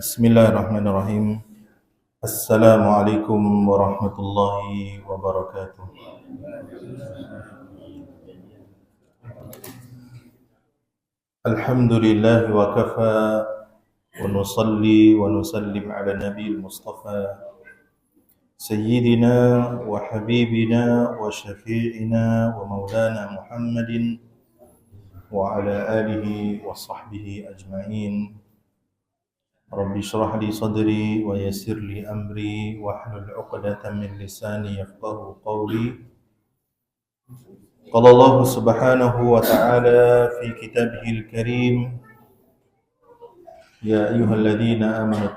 Bismillahirrahmanirrahim. Assalamualaikum warahmatullahi wabarakatuh. Alhamdulillah wa kafa wa nusalli wa nusallim ala nabil mustafa sayyidina wa habibina wa syafi'ina wa maulana Muhammadin wa ala alihi wa sahbihi ajma'in. Rabbi shrah li sadri wa yassir li amri wahlul 'uqdatam min lisani yafqahu qawli. Qala Allah subhanahu wa ta'ala fi kitabihil karim, ya ayyuhalladzina amanu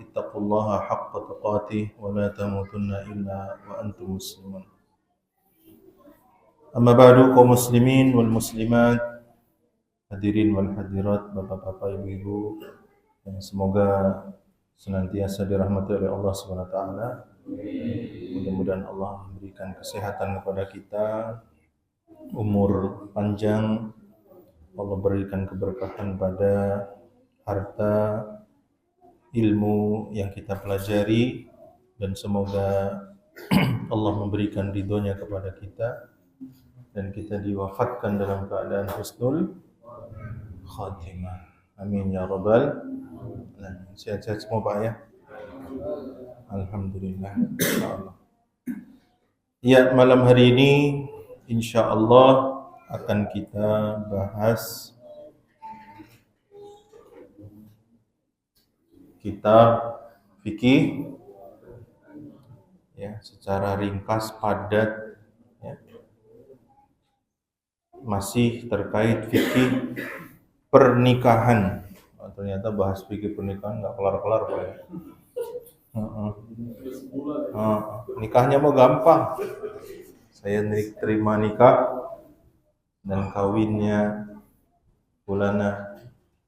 ittaqullaha haqqa tuqatih wa la tamutunna illa wa antum muslimun. Amma ba'du, kaum muslimin wal muslimat, hadirin wal hadirat, bapak-bapak, ibu-ibu, yang semoga senantiasa dirahmati oleh Allah Subhanahu wa taala. Mudah-mudahan Allah memberikan kesehatan kepada kita, umur panjang, Allah berikan keberkahan pada harta, ilmu yang kita pelajari, dan semoga Allah memberikan ridhonya kepada kita dan kita diwafatkan dalam keadaan husnul khatimah. Amin ya rabbal alamin. Sehat-sehat semua Pak ya. Alhamdulillah. Insyaallah. Ya, malam hari ini insyaallah akan kita bahas kitab fikih ya, secara ringkas, padat ya. Masih terkait fikih pernikahan. Ternyata bahas fikih pernikahan nggak kelar-kelar Pak ya. Nikahnya mau gampang. Saya terima nikah dan kawinnya fulana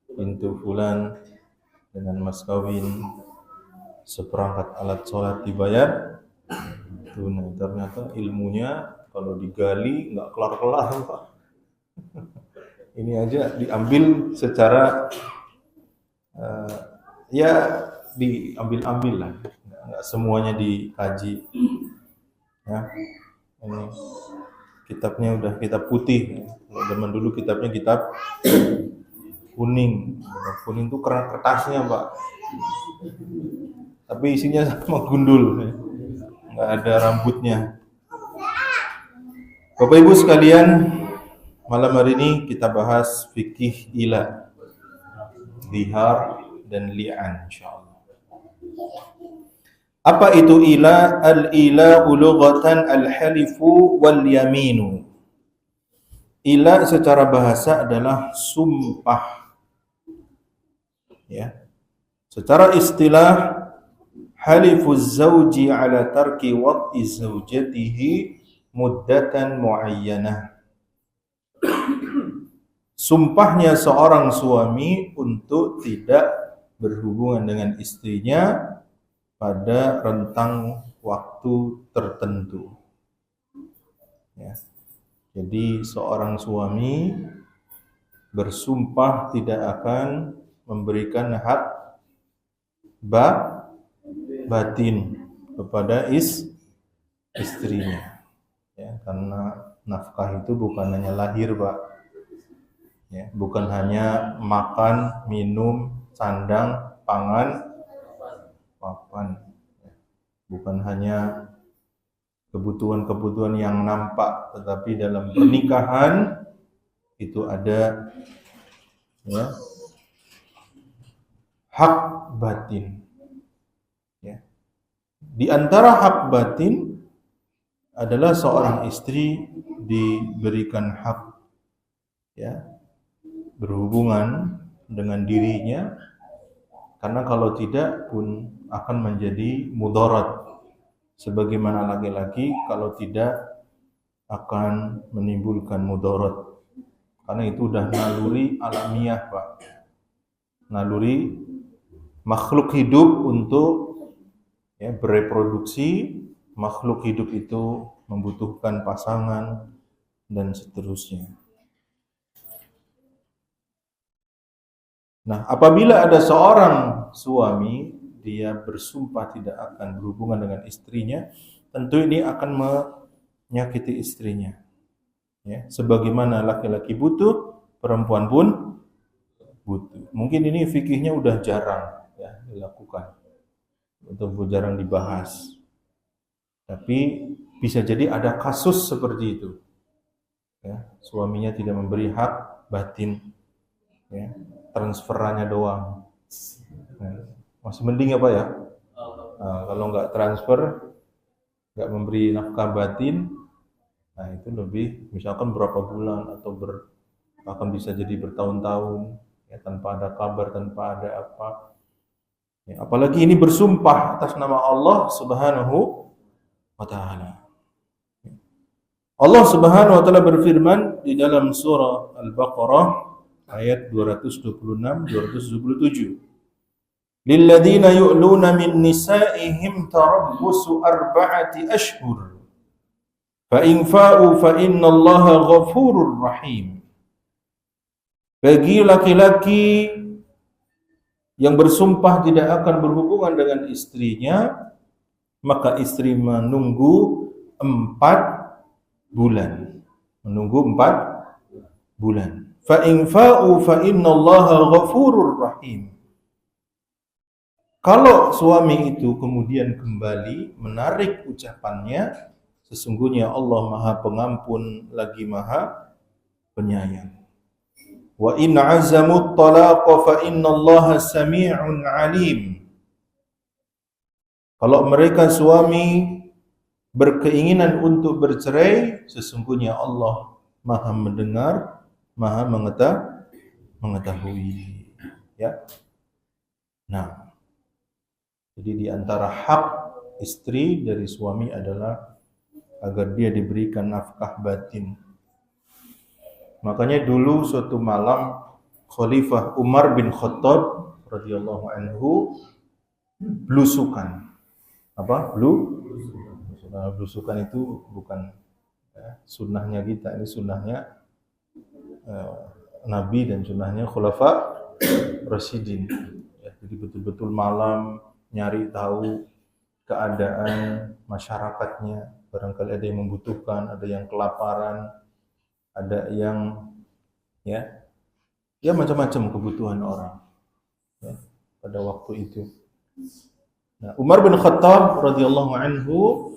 bintu fulan dengan mas kawin seperangkat alat sholat dibayar tunai. Ternyata ilmunya kalau digali nggak kelar-kelar Pak. Ini aja diambil secara ya diambil-ambil lah, nggak semuanya dikaji ya. Ini kitabnya udah kitab putih, zaman dulu kitabnya kitab kuning. Kuning itu kertasnya Pak, tapi isinya sama gundul, nggak ada rambutnya. Bapak Ibu sekalian, malam hari ini kita bahas fikih ila, zihar dan li'an insyaallah. Apa itu ila? Al-ila lughatan al-halifu wal yaminu. Ila secara bahasa adalah sumpah. Ya. Secara istilah halifuz zawji ala tarki wad'i zawjatihi muddatan muayyanah. Sumpahnya seorang suami untuk tidak berhubungan dengan istrinya pada rentang waktu tertentu. Ya. Jadi seorang suami bersumpah tidak akan memberikan hak batin kepada istrinya. Ya, karena nafkah itu bukan hanya lahir Pak. Ya, bukan hanya makan, minum, sandang, pangan, papan. Bukan hanya kebutuhan-kebutuhan yang nampak, tetapi dalam pernikahan itu ada ya, hak batin. Ya. Di antara hak batin adalah seorang istri diberikan hak ya, berhubungan dengan dirinya, karena kalau tidak pun akan menjadi mudarat, sebagaimana laki-laki kalau tidak akan menimbulkan mudarat, karena itu udah naluri alamiah Pak, naluri makhluk hidup untuk ya, bereproduksi. Makhluk hidup itu membutuhkan pasangan dan seterusnya. Nah, apabila ada seorang suami dia bersumpah tidak akan berhubungan dengan istrinya, tentu ini akan menyakiti istrinya. Ya, sebagaimana laki-laki butuh, perempuan pun butuh. Mungkin ini fikihnya udah jarang ya dilakukan, atau jarang dibahas. Tapi bisa jadi ada kasus seperti itu. Ya, suaminya tidak memberi hak batin, ya, transferannya doang. Nah, masih mending apa ya? Nah, kalau nggak transfer, nggak memberi nafkah batin, nah itu lebih, misalkan berapa bulan atau bahkan bisa jadi bertahun-tahun, ya, tanpa ada kabar, tanpa ada apa. Ya, apalagi ini bersumpah atas nama Allah Subhanahu wa Ta'ala. Allah Subhanahu wa Ta'ala berfirman di dalam surah Al-Baqarah ayat 226-277. Lilladzina yu'luna min nisa'ihim tarabbusu arba'ati ashhur. Fa in fa'u fa innallaha ghafurur rahim. Bagi laki-laki yang bersumpah tidak akan berhubungan dengan istrinya, maka istri menunggu 4 bulan. Menunggu 4 bulan. Fa in fa'u fa innallaha ghafurur rahim. Kalau suami itu kemudian kembali menarik ucapannya, sesungguhnya Allah Maha Pengampun lagi Maha Penyayang. Wa in 'azamut talaqa fa innallaha samii'un 'alim. Kalau mereka suami berkeinginan untuk bercerai, sesungguhnya Allah Maha mendengar, Maha mengetahui. Ya. Nah, jadi di antara hak istri dari suami adalah agar dia diberikan nafkah batin. Makanya dulu suatu malam Khalifah Umar bin Khattab radhiyallahu anhu blusukan. Apa? Blusukan itu bukan ya, sunnahnya kita, ini sunnahnya Nabi dan sunnahnya Khulafa Rasyidin. Ya, jadi betul-betul malam nyari tahu keadaan masyarakatnya, barangkali ada yang membutuhkan, ada yang kelaparan, ada yang ya macam-macam kebutuhan orang ya, pada waktu itu. Nah, Umar bin Khattab radhiyallahu anhu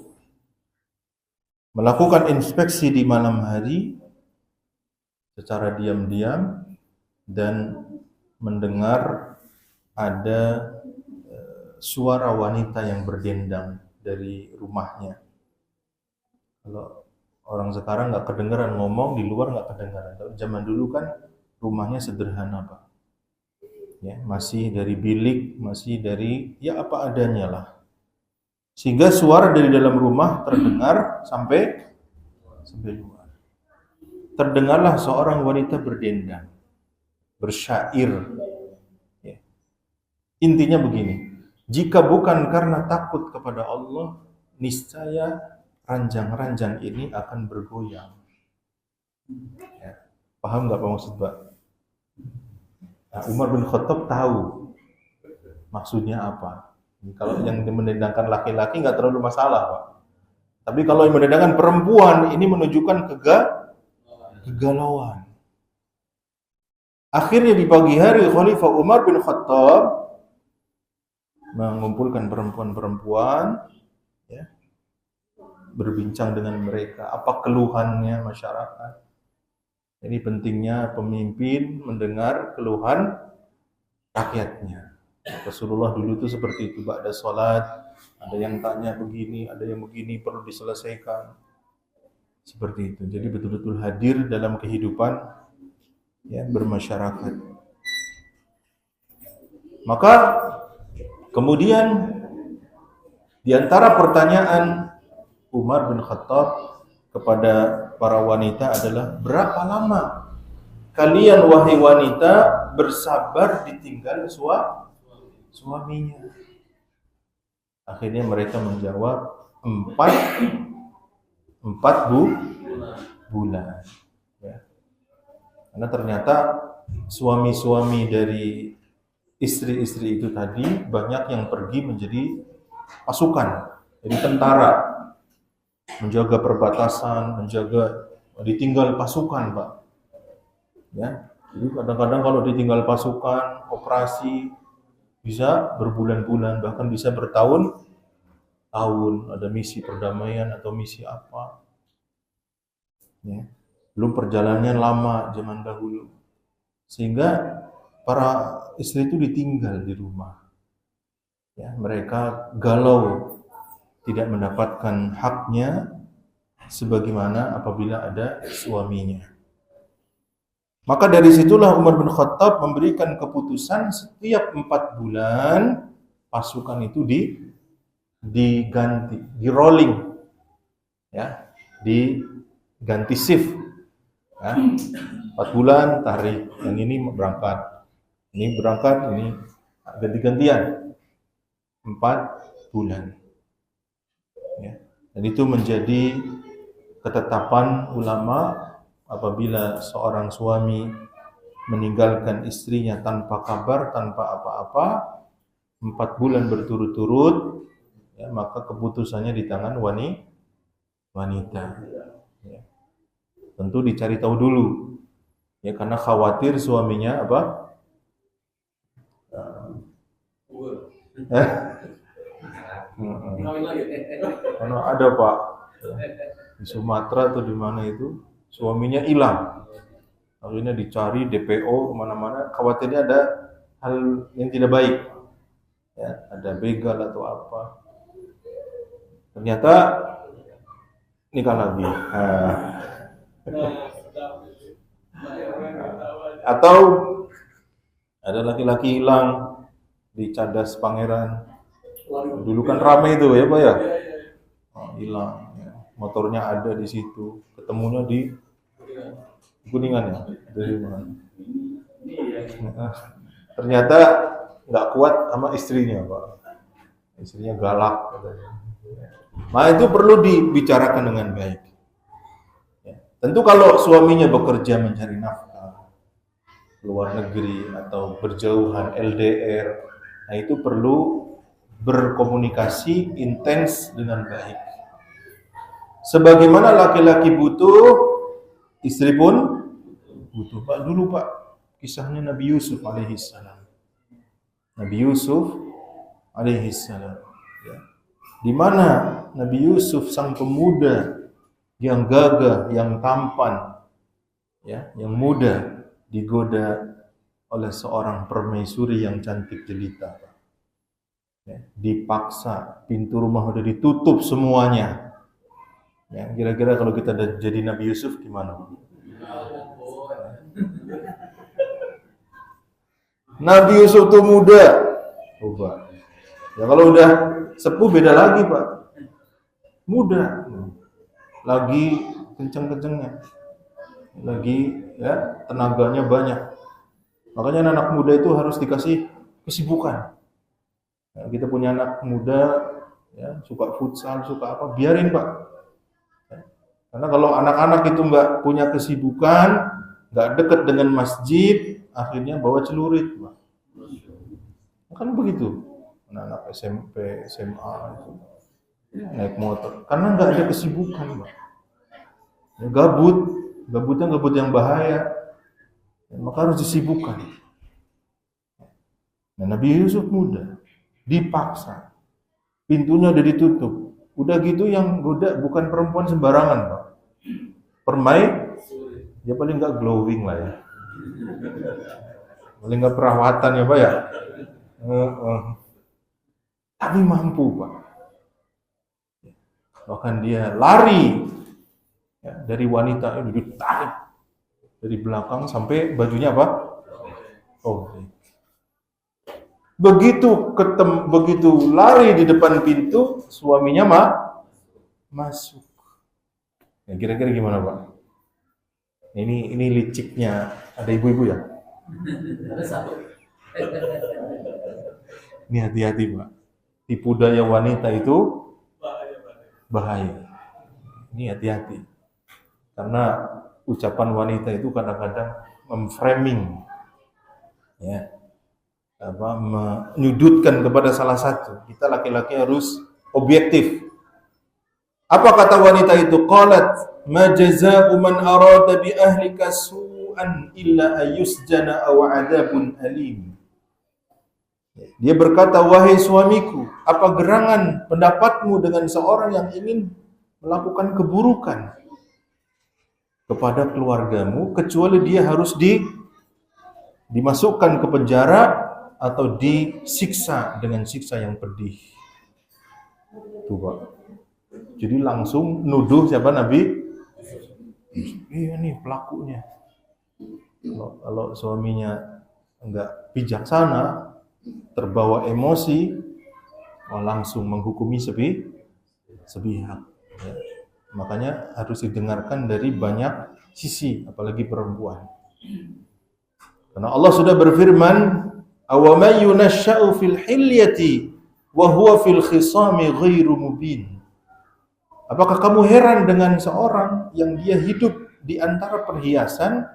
melakukan inspeksi di malam hari secara diam-diam dan mendengar ada suara wanita yang berdendang dari rumahnya. Kalau orang sekarang nggak kedengaran ngomong, di luar nggak kedengaran. Tapi zaman dulu kan rumahnya sederhana, Pak. Ya, masih dari bilik, masih dari ya apa adanya lah. Sehingga suara dari dalam rumah terdengar sampai luar. Terdengarlah seorang wanita berdendang, bersyair. Ya. Intinya begini, jika bukan karena takut kepada Allah, niscaya ranjang-ranjang ini akan bergoyang. Ya. Paham nggak Pak maksud Pak? Nah, Umar bin Khattab tahu maksudnya apa. Kalau yang mendendangkan laki-laki nggak terlalu masalah, Pak. Tapi kalau yang mendendangkan perempuan, ini menunjukkan kegalauan. Akhirnya di pagi hari Khalifah Umar bin Khattab mengumpulkan perempuan-perempuan, ya, berbincang dengan mereka, apa keluhannya masyarakat. Ini pentingnya pemimpin mendengar keluhan rakyatnya. Rasulullah dulu itu seperti itu, ba'da salat, ada yang tanya begini, ada yang begini perlu diselesaikan. Seperti itu. Jadi betul-betul hadir dalam kehidupan ya bermasyarakat. Maka kemudian di antara pertanyaan Umar bin Khattab kepada para wanita adalah, berapa lama kalian wahai wanita bersabar ditinggal suaminya? Akhirnya mereka menjawab 4 bulan. Ya. Karena ternyata suami-suami dari istri-istri itu tadi banyak yang pergi menjadi pasukan, jadi tentara, menjaga perbatasan, menjaga, ditinggal pasukan, Pak. Ya, jadi kadang-kadang kalau ditinggal pasukan, operasi bisa berbulan-bulan, bahkan bisa bertahun-tahun, ada misi perdamaian atau misi apa. Ya. Belum perjalanannya lama zaman dahulu. Sehingga para istri itu ditinggal di rumah. Ya, mereka galau tidak mendapatkan haknya sebagaimana apabila ada suaminya. Maka dari situlah Umar bin Khattab memberikan keputusan setiap 4 bulan pasukan itu diganti, di rolling, ya, diganti shift. Ya. 4 bulan tarik, yang ini berangkat, ini ganti-gantian 4 bulan. Ya. Dan itu menjadi ketetapan ulama apabila seorang suami meninggalkan istrinya tanpa kabar, tanpa apa-apa, 4 bulan berturut-turut, ya, maka keputusannya di tangan wanita. Ya. Tentu dicari tahu dulu, ya, karena khawatir suaminya apa? Karena ada, Pak, di Sumatera atau di mana itu suaminya hilang, akhirnya dicari DPO kemana-mana, khawatirnya ada hal yang tidak baik, ya, ada begal atau apa, ternyata nikah lagi. Atau ada laki-laki hilang di Cadas Pangeran, dulu kan ramai itu ya, Pak, ya, hilang, ya. Motornya ada di situ, ketemunya di Kuningan, ya, dari mana? Ternyata nggak kuat sama istrinya, Pak. Istrinya galak, katanya. Nah, itu perlu dibicarakan dengan baik. Ya. Tentu kalau suaminya bekerja mencari nafkah luar negeri atau berjauhan LDR, nah itu perlu berkomunikasi intens dengan baik. Sebagaimana laki-laki butuh, istri pun butuh. Pak, dulu, Pak, kisahnya Nabi Yusuf alaihissalam. Nabi Yusuf alaihissalam, ya. Di mana Nabi Yusuf sang pemuda yang gagah, yang tampan, ya, yang muda, digoda oleh seorang permaisuri yang cantik jelita. Ya, dipaksa, pintu rumah udah ditutup semuanya. Ya, kira-kira kalau kita jadi Nabi Yusuf gimana? Nabi Yusuf tuh muda, coba. Ya kalau udah sepuh beda lagi, Pak. Muda, lagi kenceng-kencengnya, lagi, ya, tenaganya banyak. Makanya anak muda itu harus dikasih kesibukan. Ya, kita punya anak muda, ya, suka futsal, suka apa, biarin, Pak. Ya. Karena kalau anak-anak itu nggak punya kesibukan, nggak dekat dengan masjid, akhirnya bawa celurit, Pak. Kan begitu. Anak-anak SMP, SMA itu naik motor, karena nggak ada kesibukan, Pak. Ya, gabutnya gabut yang bahaya, ya, maka harus disibukkan. Nah, Nabi Yusuf muda, dipaksa, pintunya udah ditutup, udah gitu yang goda bukan perempuan sembarangan, Pak. Ya paling nggak glowing lah, ya, paling nggak perawatan, ya, Pak, ya. Tapi mampu, Pak. Bahkan dia lari, ya, dari wanita ini, ditarik dari belakang sampai bajunya apa? Oh. Begitu lari di depan pintu, suaminya masuk. Ya, kira-kira gimana, Pak? Ini liciknya, ada ibu-ibu ya? Ada satu. Ini hati-hati, Pak. Tipu daya wanita itu bahaya. Ini hati-hati. Karena ucapan wanita itu kadang-kadang memframing, ya, menyudutkan kepada salah satu. Kita laki-laki harus objektif. Apa kata wanita itu? Qalat ma jazaa'u man arada bi ahlika su'an illa ayusjana aw 'adzabun alim. Dia berkata, wahai suamiku, apa gerangan pendapatmu dengan seorang yang ingin melakukan keburukan kepada keluargamu, kecuali dia harus dimasukkan ke penjara atau disiksa dengan siksa yang pedih. Tuh Pak. Jadi langsung nuduh siapa Nabi? Iya nih pelakunya. Kalau suaminya enggak bijaksana, terbawa emosi, langsung menghukumi sepihak. Ya. Makanya harus didengarkan dari banyak sisi, apalagi perempuan. Karena Allah sudah berfirman, "Awamay yunashsha'u fil hilyati wa huwa fil khisami ghairu mubin." Apakah kamu heran dengan seorang yang dia hidup di antara perhiasan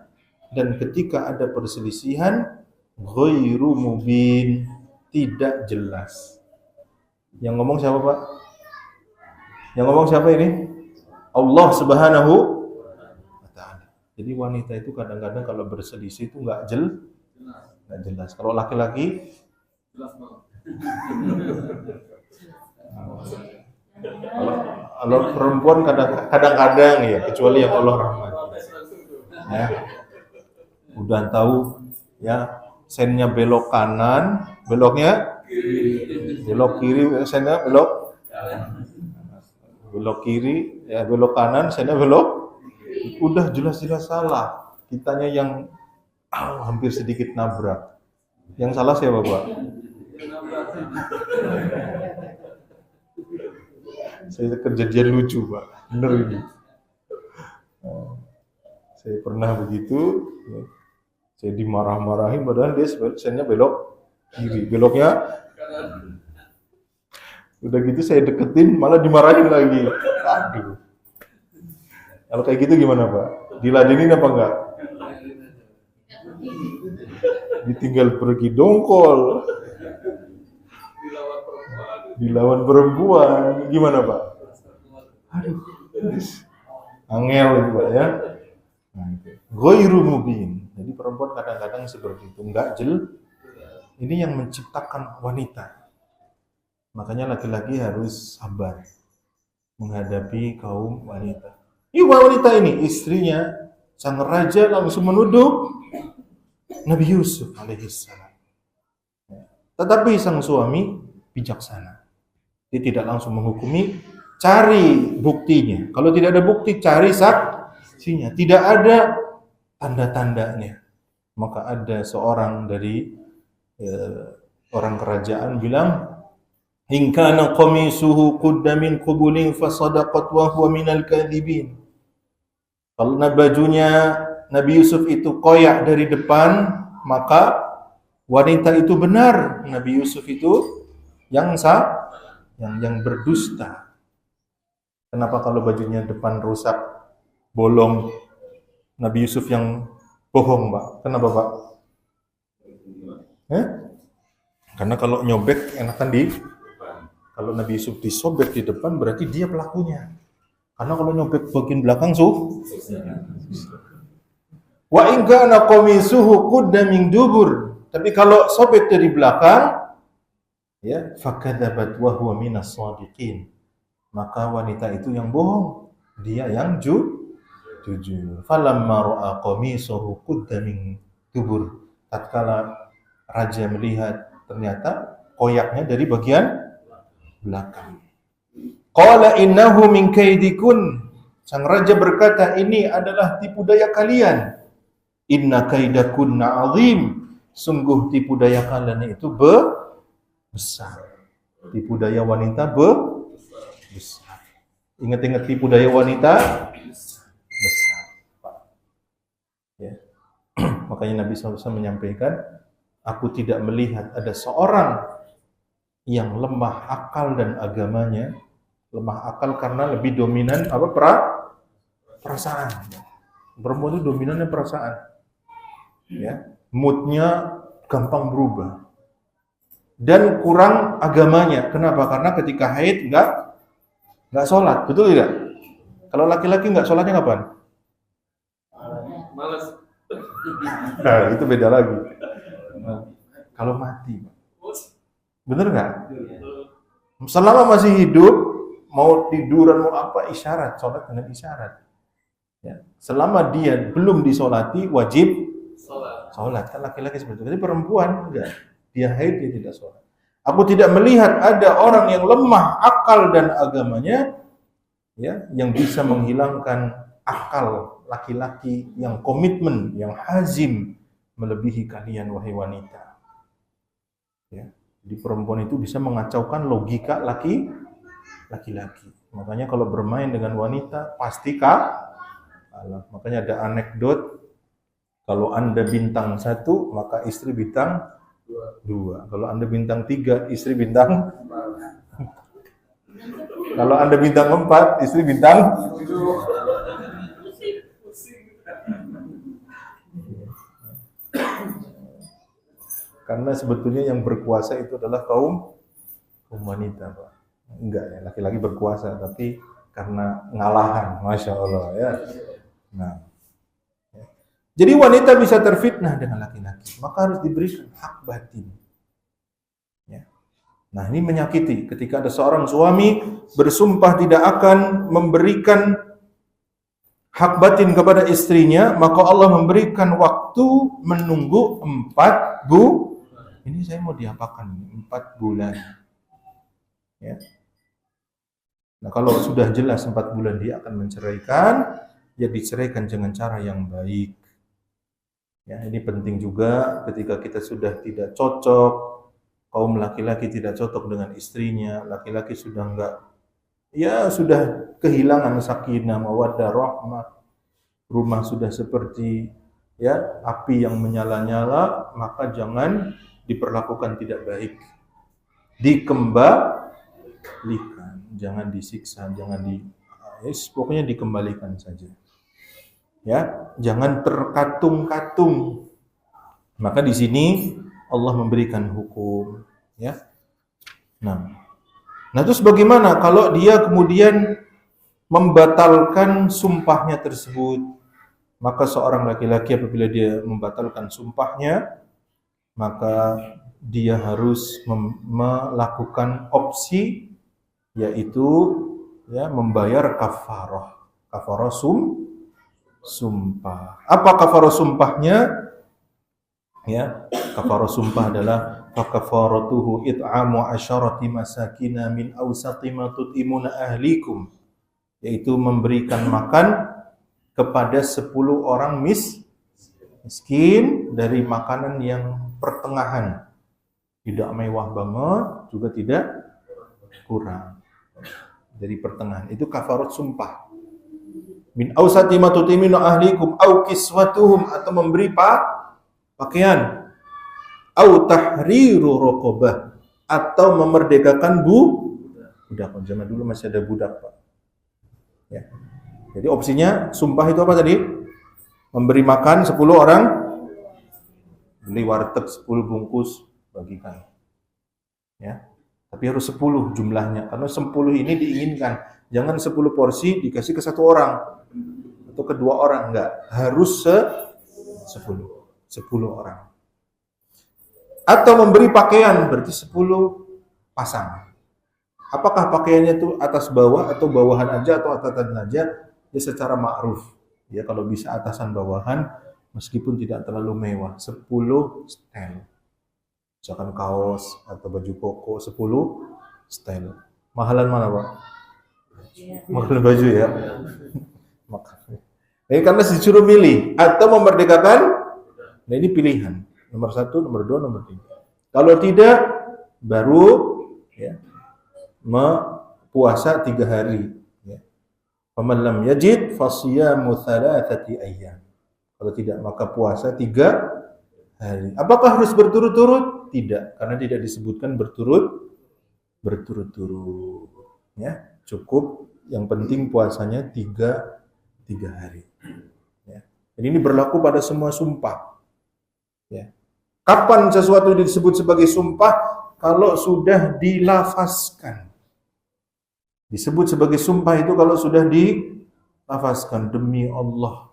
dan ketika ada perselisihan ghairu mubin, tidak jelas. Yang ngomong siapa, Pak? Yang ngomong siapa ini? Allah Subhanahu wa taala. Jadi wanita itu kadang-kadang kalau berselisih itu enggak jelas. Kalau laki-laki jelas banget. Kalau perempuan kadang-kadang ya, kecuali yang Allah rahmat. Ya. Udah tahu ya, sennya belok kanan, beloknya belok kiri, sennya belok kiri, ya belok kanan, sennya belok. Udah jelas-jelas salah. Kitanya yang hampir sedikit nabrak. Yang salah siapa, Pak? Saya kejadian lucu, Pak. Bener ini. Saya pernah begitu. Ya. Saya dimarah-marahin, padahal dia sennya belok kiri, beloknya udah gitu saya deketin, malah dimarahin lagi. Aduh. Kalau kayak gitu gimana Pak? Diladenin apa enggak? Ditinggal pergi dongkol. Dilawan perempuan. Gimana Pak? Aduh. Angel itu Pak ya. Ghairu mubin. Jadi perempuan kadang-kadang seperti itu, enggak Ini yang menciptakan wanita. Makanya laki-laki harus sabar menghadapi kaum wanita. Wanita ini istrinya sang raja langsung menuduh Nabi Yusuf alaihissalam. Tetapi sang suami bijaksana. Dia tidak langsung menghukumi, cari buktinya. Kalau tidak ada bukti, cari saksinya. Tidak ada tanda-tandanya. Maka ada seorang dari orang kerajaan bilang, "In kana qamisuhu qudda min qubulin fa sadaqat wa huwa minal kadhibin." Kalau bajunya Nabi Yusuf itu koyak dari depan, maka wanita itu benar. Nabi Yusuf itu yang berdusta. Kenapa kalau bajunya depan rusak, bolong, Nabi Yusuf yang bohong, Pak? Kenapa, Pak? Karena kalau nyobek enakan kalau Nabi Yusuf disobek di depan berarti dia pelakunya. Karena kalau nyobek bagian belakang wa in kana qamisuhu qudda min dubur. Tapi kalau sobek dari belakang ya fakadzabat wa huwa minas shadiqin. Maka wanita itu yang bohong, dia yang jujur. Falamma ra'a qamisuhu qudda min dubur. Tatkala raja melihat ternyata koyaknya dari bagian belakang. Qala innahu min kaidikun. Sang raja berkata, ini adalah tipu daya kalian. Inna kaidakunna azim. Sungguh tipu daya kalian itu besar. Tipu daya wanita besar. Ingat-ingat tipu daya wanita besar. Ya. Makanya Nabi SAW menyampaikan, aku tidak melihat ada seorang yang lemah akal dan agamanya. Lemah akal karena lebih dominan perasaan. Perempuan itu dominannya perasaan. Ya, moodnya gampang berubah. dan kurang agamanya. Kenapa? Karena ketika haid nggak sholat, betul tidak? Kalau laki-laki nggak sholatnya kapan? Males. Nah, itu beda lagi. Nah, kalau mati, bener nggak? Selama masih hidup, mau tiduran mau apa, isyarat, sholat dengan isyarat. Ya. Selama dia belum disolati, wajib sholat. Kan laki-laki seperti itu. Jadi perempuan enggak, dia haid dia tidak sholat. Aku tidak melihat ada orang yang lemah akal dan agamanya, ya, yang bisa menghilangkan akal laki-laki yang komitmen, yang hazim melebihi kalian wahai wanita. Ya. Jadi perempuan itu bisa mengacaukan logika laki-laki. Makanya kalau bermain dengan wanita pasti kalah. Makanya ada anekdot, kalau Anda bintang 1 maka istri bintang 2. Kalau Anda bintang 3 istri bintang kalau Anda bintang 4 istri bintang. Karena sebetulnya yang berkuasa itu adalah kaum wanita, Pak. Enggak ya, laki-laki berkuasa, tapi karena ngalahan, Masya Allah ya. Nah, ya. Jadi wanita bisa terfitnah dengan laki-laki, maka harus diberikan hak batin. Ya. Nah, ini menyakiti ketika ada seorang suami bersumpah tidak akan memberikan hak batin kepada istrinya, maka Allah memberikan waktu menunggu 4 bulan. Ini saya mau diapakan? 4 bulan. Ya. Nah, kalau sudah jelas 4 bulan dia akan menceraikan, ya diceraikan dengan cara yang baik. Ya, ini penting juga ketika kita sudah tidak cocok, kaum laki-laki tidak cocok dengan istrinya, laki-laki sudah sudah kehilangan sakinah, mawaddah, rahmah. Rumah sudah seperti api yang menyala-nyala, maka jangan diperlakukan tidak baik. Dikembalikan, jangan disiksa, pokoknya dikembalikan saja. Ya, jangan terkatung-katung. Maka di sini Allah memberikan hukum, ya. Nah, terus bagaimana kalau dia kemudian membatalkan sumpahnya tersebut? Maka seorang laki-laki apabila dia membatalkan sumpahnya, maka dia harus melakukan opsi, yaitu membayar kafarah. Kafarah sumpah. Apa kafarah sumpahnya? Ya, kafarah sumpah adalah fakafaratuhu it'amu asyarati masakina min awsati ma tut'imuna ahlikum, yaitu memberikan makan kepada 10 orang miskin dari makanan yang pertengahan, tidak mewah banget, juga tidak kurang, dari pertengahan. Itu kafarat sumpah. Min awsati ma tutiminu ahlikum au kiswatuhum, atau memberi pakaian, au tahriru raqabah, atau memerdekakan budak. Zaman dulu masih ada budak, Pak. Ya. Jadi opsinya sumpah itu apa tadi? Memberi makan 10 orang, beli warteg 10 bungkus, bagikan. Ya. Tapi harus 10 jumlahnya, karena 10 ini diinginkan. Jangan 10 porsi dikasih ke 1 orang atau ke 2 orang, enggak. Harus 10 orang. Atau memberi pakaian, berarti 10 pasang. Apakah pakaiannya itu atas bawah atau bawahan aja atau atasan aja? Ya secara ma'ruf. Ya kalau bisa atasan bawahan, meskipun tidak terlalu mewah. 10 setel. Misalkan kaos atau baju koko 10 setel. Mahalan mana, Pak? Mahalan baju ya. Makanya. Ini karena disuruh milih atau memerdekakan. Nah ini pilihan. Nomor 1, nomor 2, nomor 3. Kalau tidak, baru puasa 3 hari. Faman lam yajid fasiyamu 3 ayyam. Kalau tidak maka puasa 3 hari. Apakah harus berturut-turut? Tidak, karena tidak disebutkan berturut-turut. Ya, cukup yang penting puasanya 3 hari. Ya. Jadi ini berlaku pada semua sumpah. Ya. Kapan sesuatu disebut sebagai sumpah? kalau sudah dilafazkan. Disebut sebagai sumpah itu kalau sudah dilafazkan demi Allah.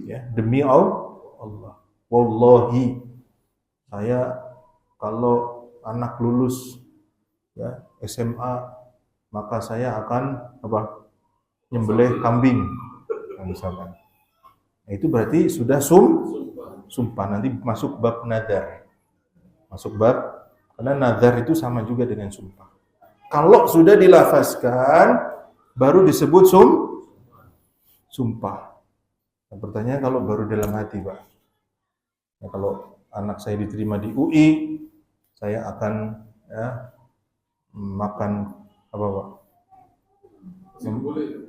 Ya, demi Allah. Wallahi, saya kalau anak lulus ya SMA maka saya akan nyembelih kambing misalkan. Nah, itu berarti sudah sumpah. Nanti masuk bab nadar. Karena nadar itu sama juga dengan sumpah. Kalau sudah dilafazkan baru disebut sumpah. Nah, pertanyaan kalau baru dalam hati, Pak. Nah, kalau anak saya diterima di UI, saya akan makan apa, Pak?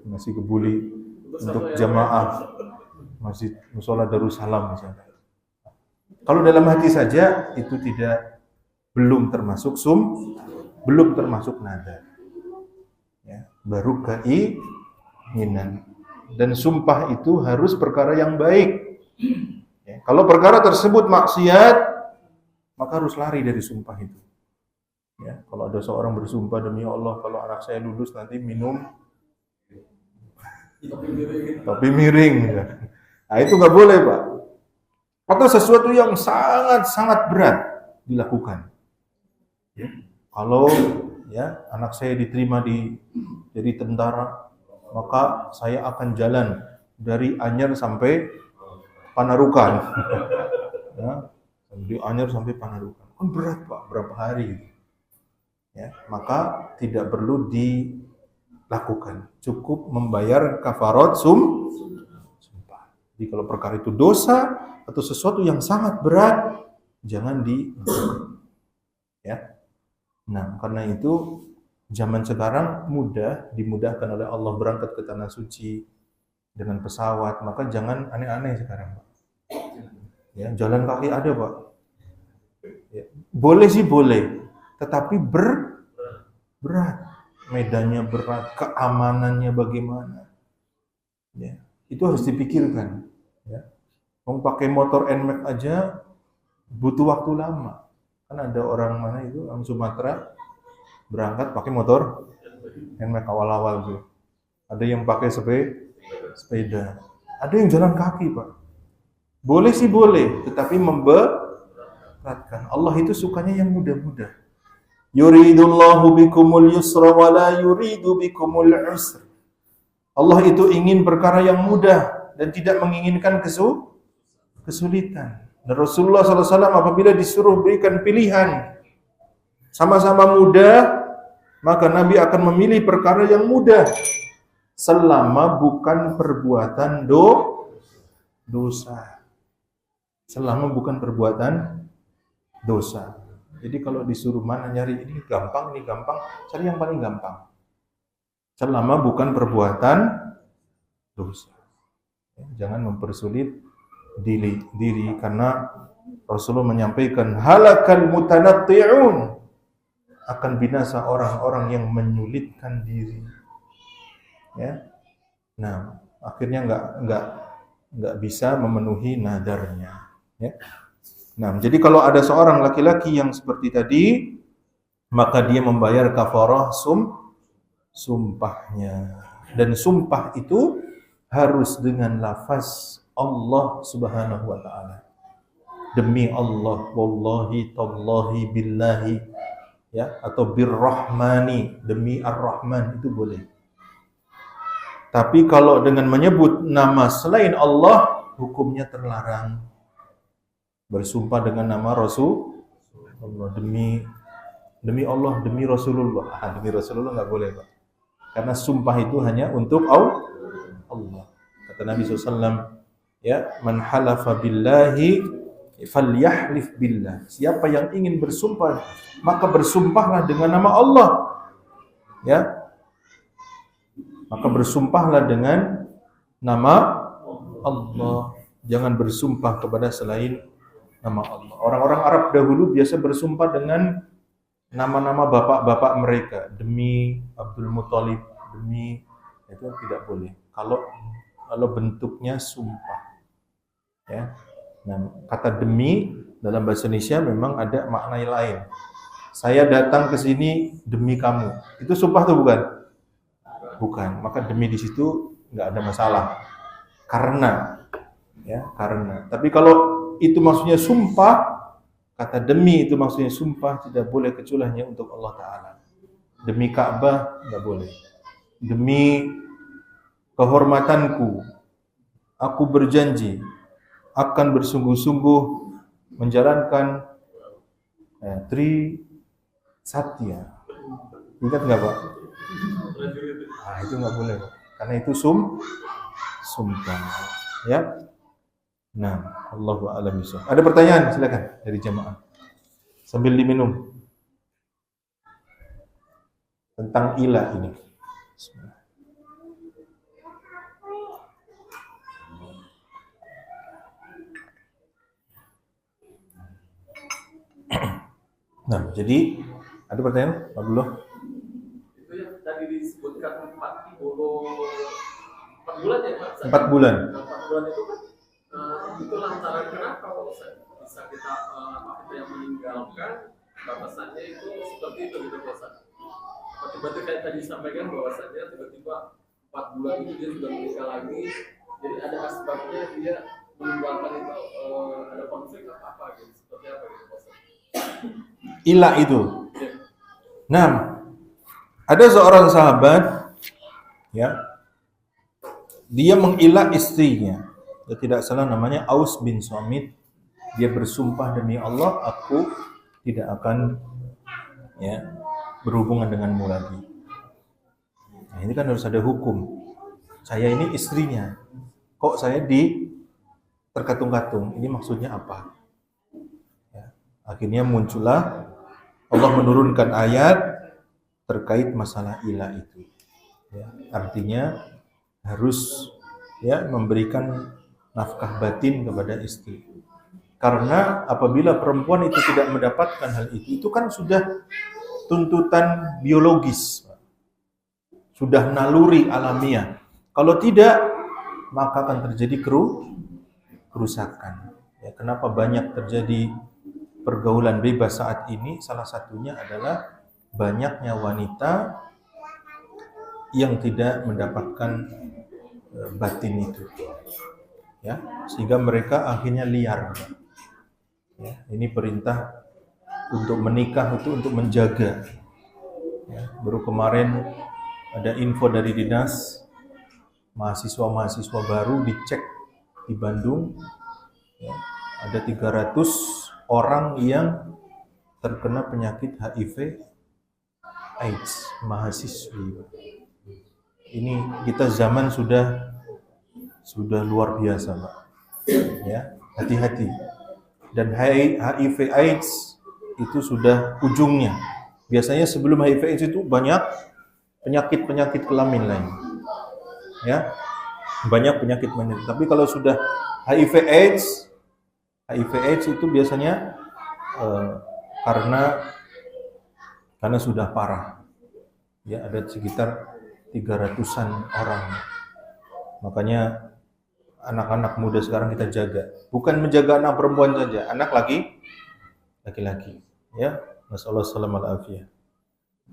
Nasi kebuli untuk jamaah Masjid Mushola Darussalam misalnya. Kalau dalam hati saja itu belum termasuk belum termasuk nadar. Ya, baru keinginan. Dan sumpah itu harus perkara yang baik. Ya, kalau perkara tersebut maksiat, maka harus lari dari sumpah itu. Ya, kalau ada seorang bersumpah demi Allah, kalau anak saya lulus nanti minum topi miring. Ya. Nah, itu nggak boleh, Pak. Atau sesuatu yang sangat berat dilakukan. Ya. Kalau ya anak saya diterima jadi tentara, maka saya akan jalan dari Anyer sampai Panarukan. Ya, dari Anyer sampai Panarukan. Kan berat, Pak, berapa hari gitu. Ya, maka tidak perlu dilakukan. Cukup membayar kafarat sumpah. Jadi kalau perkara itu dosa atau sesuatu yang sangat berat, jangan dilakukan. Ya. Nah, karena itu zaman sekarang dimudahkan oleh Allah berangkat ke tanah suci dengan pesawat, maka jangan aneh-aneh sekarang, Pak. Ya, jalan kaki ada, Pak. Ya, boleh sih boleh, tetapi berat. Medannya berat, keamanannya bagaimana? Ya, itu harus dipikirkan. Ya. Mau pakai motor NMAX aja butuh waktu lama. Kan ada orang mana itu, orang Sumatera berangkat pakai motor NMAX awal-awal tuh. Ada yang pakai sepeda. Ada yang jalan kaki, Pak. Boleh sih boleh, tetapi memberatkan. Allah itu sukanya yang mudah-mudah. Yuridullahu bikumul yusra wa la yuridu bikumul usra. Allah itu ingin perkara yang mudah dan tidak menginginkan kesulitan. Dan Rasulullah SAW apabila disuruh berikan pilihan sama-sama mudah, maka Nabi akan memilih perkara yang mudah selama bukan perbuatan dosa. Selama bukan perbuatan dosa. Jadi kalau disuruh mana nyari ini gampang, cari yang paling gampang. Selama bukan perbuatan dosa. Jangan mempersulit diri karena Rasulullah menyampaikan halakal mutanatti'un, akan binasa orang-orang yang menyulitkan diri. Ya. Nah, akhirnya enggak bisa memenuhi nadarnya, ya. Nah, jadi kalau ada seorang laki-laki yang seperti tadi, maka dia membayar kafarah sumpahnya. Dan sumpah itu harus dengan lafaz Allah Subhanahu wa taala. Demi Allah, wallahi tallahi billahi, ya, atau birrahmani, demi Ar-Rahman, itu boleh. Tapi kalau dengan menyebut nama selain Allah, hukumnya terlarang. Bersumpah dengan nama Rasulullah, demi Allah, demi Rasulullah. Demi Rasulullah enggak boleh, Pak. Karena sumpah itu hanya untuk Allah. Kata Nabi SAW, ya, man halafa billahi falyahlif billah. Siapa yang ingin bersumpah, maka bersumpahlah dengan nama Allah. Ya. Maka bersumpahlah dengan nama Allah. Jangan bersumpah kepada selain nama Allah. Orang-orang Arab dahulu biasa bersumpah dengan nama-nama bapak-bapak mereka. Demi Abdul Muthalib, demi, itu tidak boleh. Kalau bentuknya sumpah. Ya. Nah, kata demi dalam bahasa Indonesia memang ada makna lain. saya datang ke sini demi kamu. Itu sumpah tuh bukan? Bukan. Maka demi di situ nggak ada masalah. Karena, ya karena. Tapi kalau itu maksudnya sumpah, kata demi itu maksudnya sumpah, tidak boleh kecuali hanya untuk Allah Ta'ala. Demi Ka'bah nggak boleh. Demi kehormatanku, aku berjanji akan bersungguh-sungguh menjalankan Tri Satya. Ingat nggak Pak? Nah, itu nggak boleh Pak. Karena itu sumpah. Ya. Nah, Allahu a'lam bishawab. Ada pertanyaan? Silakan dari jamaah. Sambil diminum. Tentang ilah ini. Nah, jadi ada pertanyaan, Pak Abdullah? Itu yang tadi disebutkan 4 bulan ya Pak? 4 bulan. 4 bulan itu kan itu lantaran kenapa kalau bisa kita yang meninggalkan batasannya itu seperti itu gitu biasa. Tiba-tiba kayak tadi disampaikan bahwasannya tiba-tiba 4 bulan itu dia sudah menikah lagi, jadi ada asbabnya dia meninggalkan itu ada konflik apa gitu, seperti apa gitu Pak? Ilah itu. Nah, ada seorang sahabat, ya, dia mengilah istrinya. Ya, tidak salah namanya Aus bin Samit. Dia bersumpah demi Allah, aku tidak akan ya berhubungan denganmu lagi. Nah, ini kan harus ada hukum. Saya ini istrinya. Kok saya terkatung-katung? Ini maksudnya apa? Ya, akhirnya muncullah Allah menurunkan ayat terkait masalah ilah itu. Ya, artinya harus ya memberikan nafkah batin kepada istri. Karena apabila perempuan itu tidak mendapatkan hal itu kan sudah tuntutan biologis, sudah naluri alamiah. Kalau tidak, maka akan terjadi kerusakan. Ya, kenapa banyak terjadi pergaulan bebas saat ini? Salah satunya adalah banyaknya wanita yang tidak mendapatkan batin itu, ya, sehingga mereka akhirnya liar. Ya, ini perintah untuk menikah itu untuk menjaga. Ya, baru kemarin ada info dari dinas, mahasiswa baru dicek di Bandung, ya, ada 300 orang yang terkena penyakit HIV AIDS, mahasiswi. Ini kita zaman sudah luar biasa, Pak. Ya, hati-hati. Dan HIV AIDS itu sudah ujungnya. Biasanya sebelum HIV AIDS itu banyak penyakit kelamin lain. Ya. Banyak penyakit. Tapi kalau sudah HIV AIDS itu biasanya karena sudah parah. Ya, ada sekitar 300-an orang. Makanya anak-anak muda sekarang kita jaga. Bukan menjaga anak perempuan saja, anak laki-laki. Ya, masallallahu alaihi.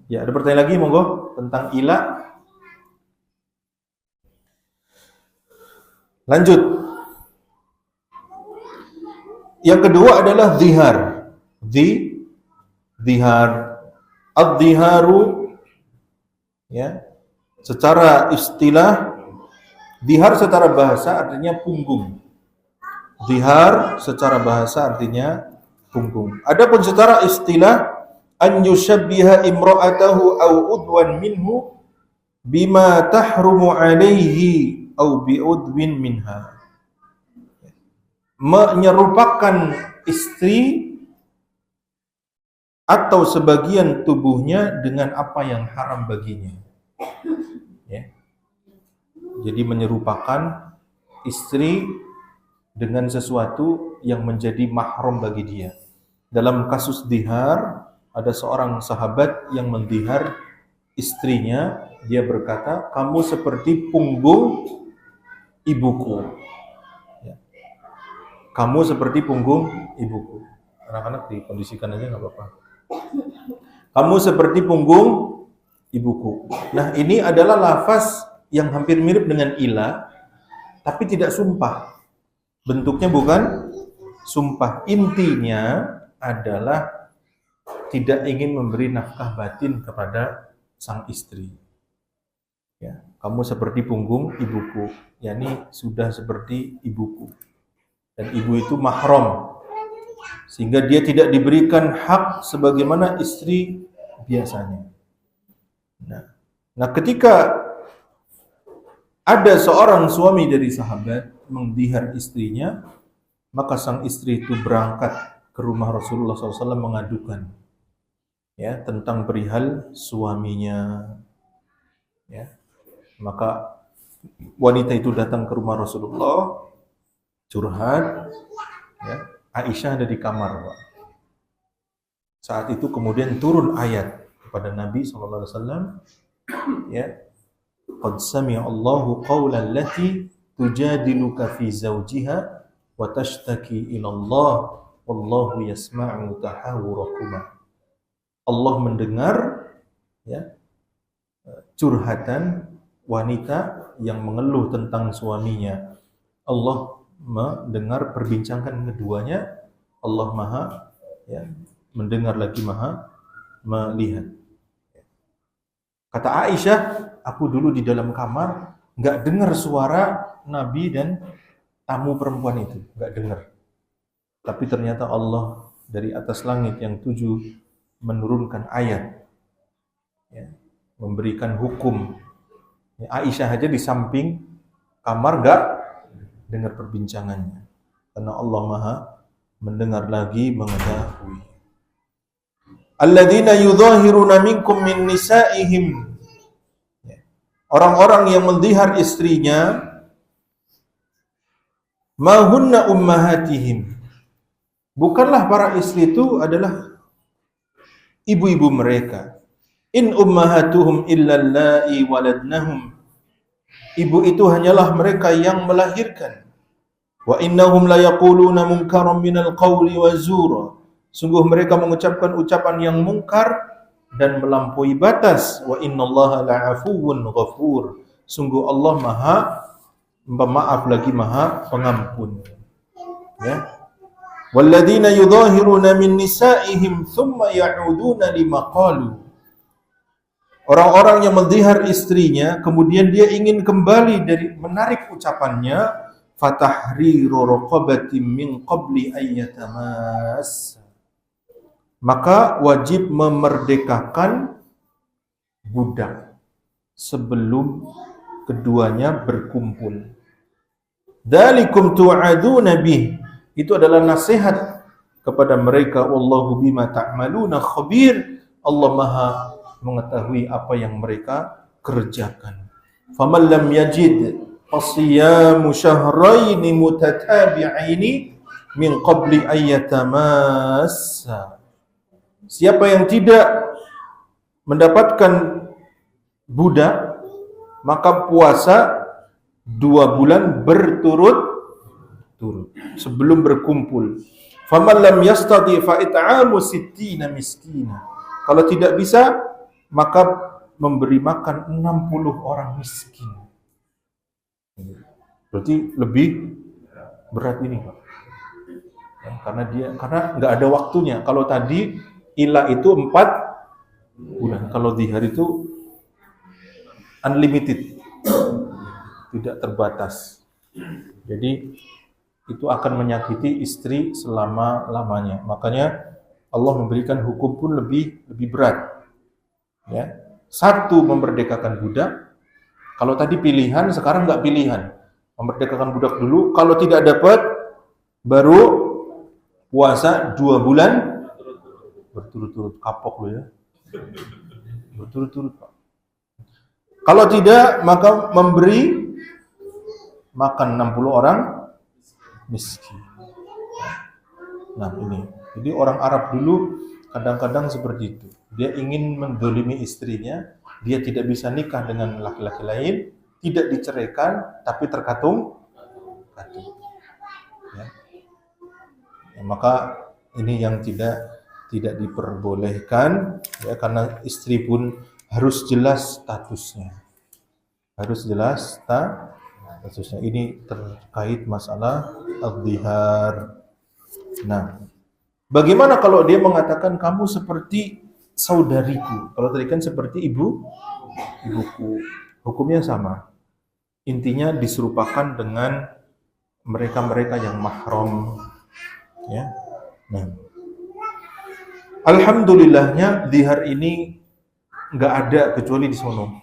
Ya, ada pertanyaan lagi monggo tentang ilah. Lanjut. Yang kedua adalah zihar. Zihar. Ad-ziharu, ya. Secara istilah, zihar secara bahasa artinya punggung. Zihar secara bahasa artinya punggung. Adapun secara istilah, an yushabbiha imra'atahu aw udwan minhu bima tahrumu alaihi aw bi'udwin minha. Menyerupakan istri atau sebagian tubuhnya dengan apa yang haram baginya. Ya. Jadi menyerupakan istri dengan sesuatu yang menjadi mahram bagi dia. Dalam kasus dihar, ada seorang sahabat yang mendihar istrinya. Dia berkata, kamu seperti punggung ibuku. Ya. Kamu seperti punggung ibuku. Anak-anak dikondisikan aja nggak apa-apa. Kamu seperti punggung ibuku. Nah, ini adalah lafaz yang hampir mirip dengan ila, tapi tidak sumpah. Bentuknya bukan sumpah. Intinya adalah tidak ingin memberi nafkah batin kepada sang istri. Ya, kamu seperti punggung ibuku, yakni sudah seperti ibuku. Dan ibu itu mahram, sehingga dia tidak diberikan hak sebagaimana istri biasanya. Nah, ketika ada seorang suami dari sahabat mendihar istrinya, maka sang istri itu berangkat ke rumah Rasulullah SAW mengadukan ya tentang perihal suaminya. Ya, maka wanita itu datang ke rumah Rasulullah, curhat. Ya, Aisyah ada di kamar, Pak. Saat itu kemudian turun ayat kepada Nabi SAW. Ya, qad sami'a Allahu qawlan lati tujadiluka fi zawjiha wa tashtaki ila Allah wallahu yasma'u tahawurakuma. Allah mendengar ya curhatan wanita yang mengeluh tentang suaminya. Allah mendengar perbincangan keduanya. Allah Maha ya mendengar lagi Maha melihat. Kata Aisyah, aku dulu di dalam kamar nggak dengar suara Nabi dan tamu perempuan itu, nggak dengar. Tapi ternyata Allah dari atas langit yang 7 menurunkan ayat, ya, memberikan hukum. Ya, Aisyah aja di samping kamar nggak dengar perbincangannya, karena Allah Maha mendengar lagi, mengetahui. Alladzina yudhahiruna minkum min nisaihim. Orang-orang yang mendihar istrinya, ma hunna ummahatihim. Bukanlah para istri itu adalah ibu-ibu mereka. In ummahatuhum illa allai waladnahum. Ibu itu hanyalah mereka yang melahirkan. Wa innahum la yaquluna munkaran minal qawli wa zura. Sungguh mereka mengucapkan ucapan yang mungkar dan melampaui batas. Wa innallaha la'afuwun ghafur. Sungguh Allah Maha pemaaf lagi Maha pengampun. Ya. Walladzina yudhahiruna min nisaihim thumma ya'uduna lima qalu. Orang-orang yang mendihar istrinya kemudian dia ingin kembali dari menarik ucapannya, fatahriru raqabatin min qabli ayyatamas. Maka wajib memerdekakan budak sebelum keduanya berkumpul. Dzalikum tu'aduna bih. Itu adalah nasihat kepada mereka. Wallahu bima ta'maluna khabir. Allah Maha mengetahui apa yang mereka kerjakan. Faman lam yajid fasiyamu syahraini mutatabi'aini min qabli ayyatamassa. Siapa yang tidak mendapatkan budak, maka puasa 2 bulan berturut-turut sebelum berkumpul. Faman lam yastati fa it'amu sittina miskina. Kalau tidak bisa, maka memberi makan 60 orang miskin. Berarti lebih berat ini, Pak. Ya, karena nggak ada waktunya. Kalau tadi ila itu 4 bulan, kalau dihar itu unlimited, tidak terbatas. Jadi itu akan menyakiti istri selama-lamanya. Makanya Allah memberikan hukum pun lebih berat. Ya. 1, memerdekakan budak. Kalau tadi pilihan, sekarang nggak pilihan. Memerdekakan budak dulu. Kalau tidak dapat, baru puasa 2 bulan berturut-turut. Kapok lo ya. Berturut-turut, Pak. Kalau tidak, maka memberi makan 60 orang miskin. Nah ini, jadi orang Arab dulu kadang-kadang seperti itu. Dia ingin mendolimi istrinya, dia tidak bisa nikah dengan laki-laki lain, tidak diceraikan, tapi terkatung. Ya. Ya, maka ini yang tidak tidak diperbolehkan, ya, karena istri pun harus jelas statusnya. Harus jelas statusnya. Ini terkait masalah al-dhihar. Nah, bagaimana kalau dia mengatakan kamu seperti saudariku? Kalau tadi kan seperti ibuku. Hukumnya sama. Intinya diserupakan dengan mereka-mereka yang mahram, ya. Nah, alhamdulillahnya dhihar ini nggak ada kecuali di sono.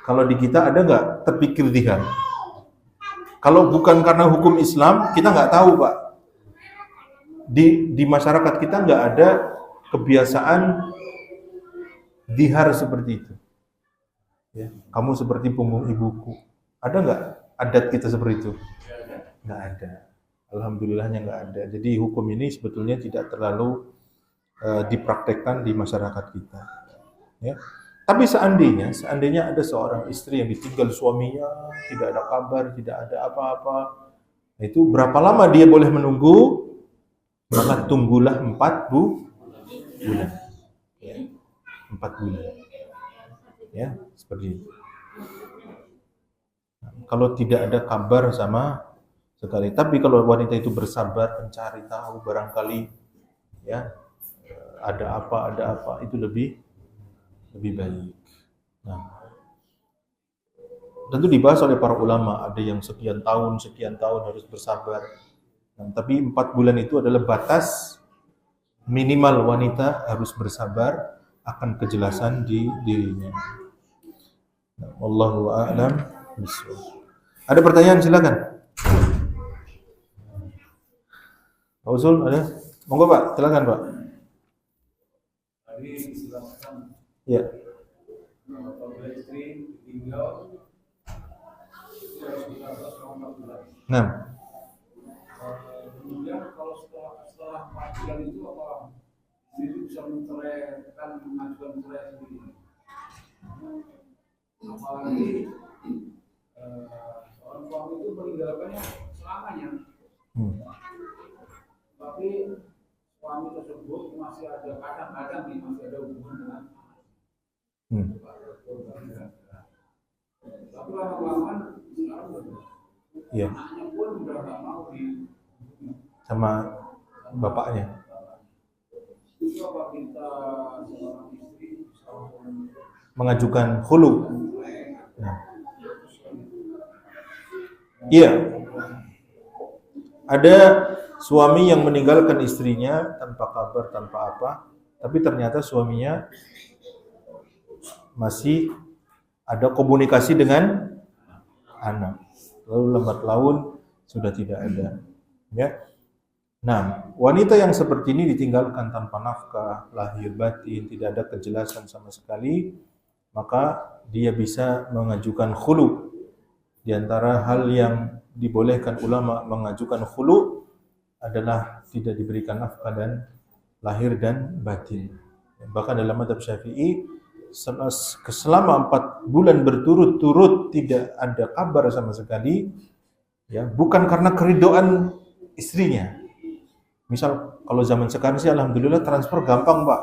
Kalau di kita ada nggak terpikir dhihar? Kalau bukan karena hukum Islam, kita nggak tahu, Pak. Di masyarakat kita nggak ada kebiasaan dhihar seperti itu. Ya, kamu seperti punggung ibuku. Ada nggak adat kita seperti itu? Nggak ada. Alhamdulillahnya nggak ada. Jadi hukum ini sebetulnya tidak terlalu dipraktekkan di masyarakat kita. Ya. Tapi seandainya ada seorang istri yang ditinggal suaminya, tidak ada kabar, tidak ada apa-apa, itu berapa lama dia boleh menunggu? Maka tunggulah 4 bulan. Ya. 4 bulan. Ya, seperti itu. Kalau tidak ada kabar sama sekali. Tapi kalau wanita itu bersabar mencari tahu, barangkali ya ada apa itu lebih baik. Nah, tentu dibahas oleh para ulama, ada yang sekian tahun harus bersabar. Nah, tapi 4 bulan itu adalah batas minimal wanita harus bersabar akan kejelasan di dirinya. Nah, wallahu a'lam bishawab. Ada pertanyaan, silakan. Pak Usul ada? Monggo Pak, silakan Pak. Tadi dijelaskan Ya. apabila istri tinggal harus dilakukan selama 4 bulan. Nah, Kemudian kalau setelah 4 bulan itu apa istri bisa menceraikan, mengajukan cerai sendiri? Apalagi seorang suami itu meninggalkannya selamanya. Tapi suami tersebut masih ada kadang-kadang masih ada hubungan dengan tapi lama-lama sekarang iya. anaknya pun udah nggak mau di Sama bapaknya. itu apa kita seorang istri Mengajukan khulu. Nah. Iya. Ada suami yang meninggalkan istrinya tanpa kabar, tanpa apa, tapi ternyata suaminya masih ada komunikasi dengan anak. Lalu lambat laun sudah tidak ada. Ya. Nah, wanita yang seperti ini ditinggalkan tanpa nafkah, lahir batin, tidak ada kejelasan sama sekali, maka dia bisa mengajukan khulu. Di antara hal yang dibolehkan ulama mengajukan khulu adalah tidak diberikan nafkah dan lahir dan batin. Bahkan dalam mazhab Syafi'i selama 4 bulan berturut-turut tidak ada kabar sama sekali, ya, bukan karena keridhaan istrinya. Misal kalau zaman sekarang sih alhamdulillah transfer gampang, Pak.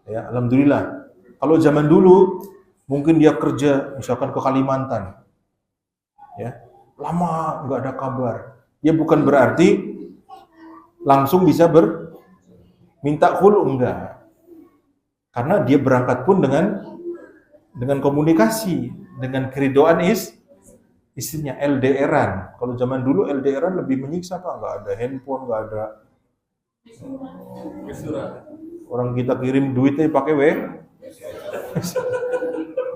Ya, alhamdulillah. Kalau zaman dulu mungkin dia kerja misalkan ke Kalimantan. Ya, lama nggak ada kabar. Ya bukan berarti langsung bisa minta khulu, enggak. Karena dia berangkat pun dengan komunikasi, dengan keridhaan istrinya, LDR-an. Kalau zaman dulu LDR-an lebih menyiksa, Pak. Enggak ada handphone, enggak ada orang kita kirim duitnya pakai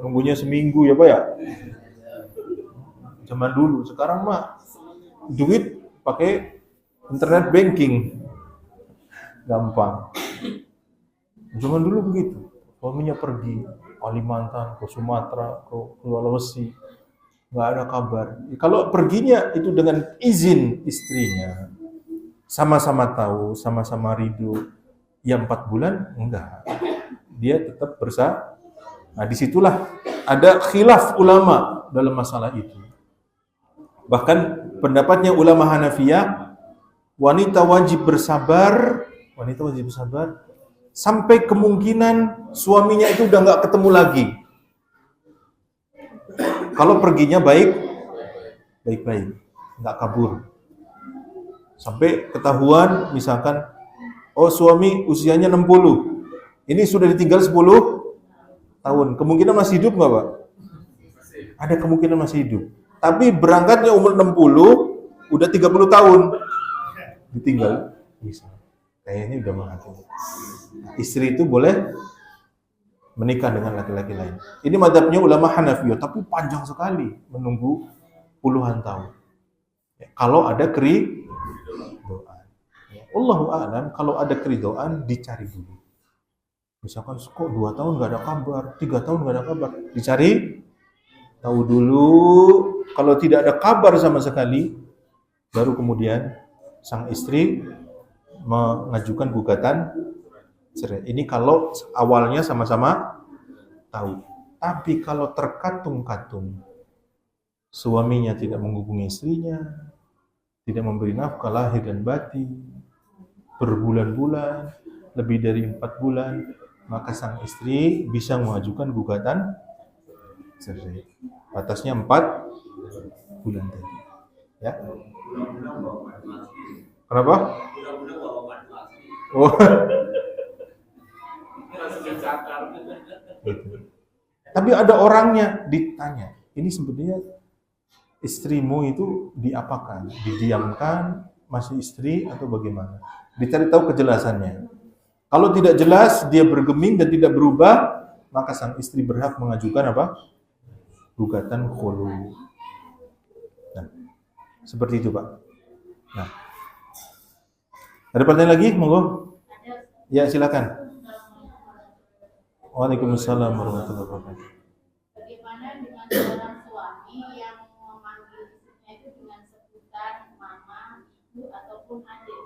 nunggunya seminggu ya, Pak ya. Zaman dulu, sekarang mah duit pakai internet banking, gampang. Zaman dulu begitu, suaminya pergi Kalimantan, ke Sumatera, ke Sulawesi, nggak ada kabar. Kalau perginya itu dengan izin istrinya, sama-sama tahu, sama-sama ridho, ya 4 bulan enggak, dia tetap bersah. Nah, disitulah ada khilaf ulama dalam masalah itu. Bahkan pendapatnya ulama Hanafiyah, wanita wajib bersabar wanita wajib sabar sampai kemungkinan suaminya itu udah nggak ketemu lagi. Kalau perginya baik-baik, nggak kabur. Sampai ketahuan misalkan, oh suami usianya 60, ini sudah ditinggal 10 tahun, kemungkinan masih hidup nggak Pak? Ada kemungkinan masih hidup. Tapi berangkatnya umur 60, udah 30 tahun ditinggal, bisa. Kayaknya udah mati. Istri itu boleh menikah dengan laki-laki lain. Ini mazhabnya ulama Hanafiyah, tapi panjang sekali menunggu puluhan tahun. Ya, kalau ada keridhaan. Ya, Allahu a'lam, kalau ada keridhaan dicari dulu. Misalkan kok 2 tahun nggak ada kabar, 3 tahun nggak ada kabar, dicari tahu dulu. Kalau tidak ada kabar sama sekali, baru kemudian sang istri mengajukan gugatan cerai. Ini kalau awalnya sama-sama tahu. Tapi kalau terkatung-katung, suaminya tidak menghubungi istrinya, tidak memberi nafkah lahir dan batin, berbulan-bulan, lebih dari 4 bulan, maka sang istri bisa mengajukan gugatan cerai. Batasnya 4 bulan tadi. Ya. Kenapa? Oh. Gitu. Tapi ada orangnya ditanya, ini sebetulnya istrimu itu diapakan? Didiamkan, masih istri atau bagaimana? Dicari tahu kejelasannya. Kalau tidak jelas, dia bergeming dan tidak berubah, maka sang istri berhak mengajukan apa? Gugatan khulu. Nah, seperti itu Pak. Nah, ada pertanyaan lagi? Monggo. Ya, silakan. Waalaikumsalam warahmatullahi wabarakatuh. Bagaimana dengan seorang suami yang memanggil istrinya itu dengan sebutan mama, ibu, ataupun adik?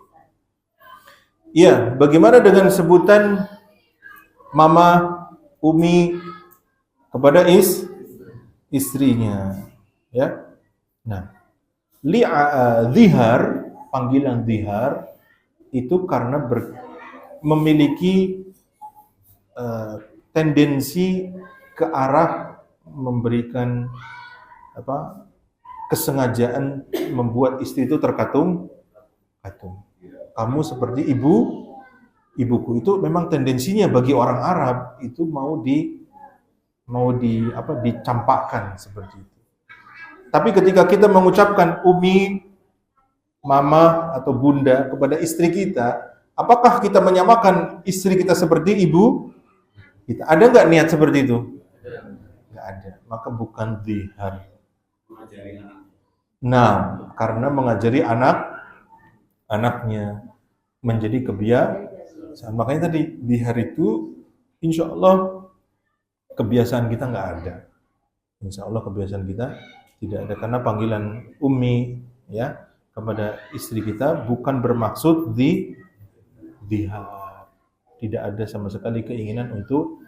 Iya, bagaimana dengan sebutan mama, umi kepada istrinya? Ya. Nah, zihar, panggilan zihar itu karena memiliki tendensi ke arah memberikan kesengajaan membuat istri itu terkatung-katung. Kamu seperti ibuku, itu memang tendensinya bagi orang Arab itu mau dicampakkan seperti itu. Tapi ketika kita mengucapkan umi, mama atau bunda kepada istri kita, apakah kita menyamakan istri kita seperti ibu kita? Ada nggak niat seperti itu? Nggak ada. Maka bukan zihar. Nah, karena mengajari anaknya menjadi kebiasaan. Makanya tadi zihar itu insya Allah kebiasaan kita nggak ada. Insya Allah kebiasaan kita tidak ada, karena panggilan ummi ya kepada istri kita bukan bermaksud zihar. Tidak ada sama sekali keinginan untuk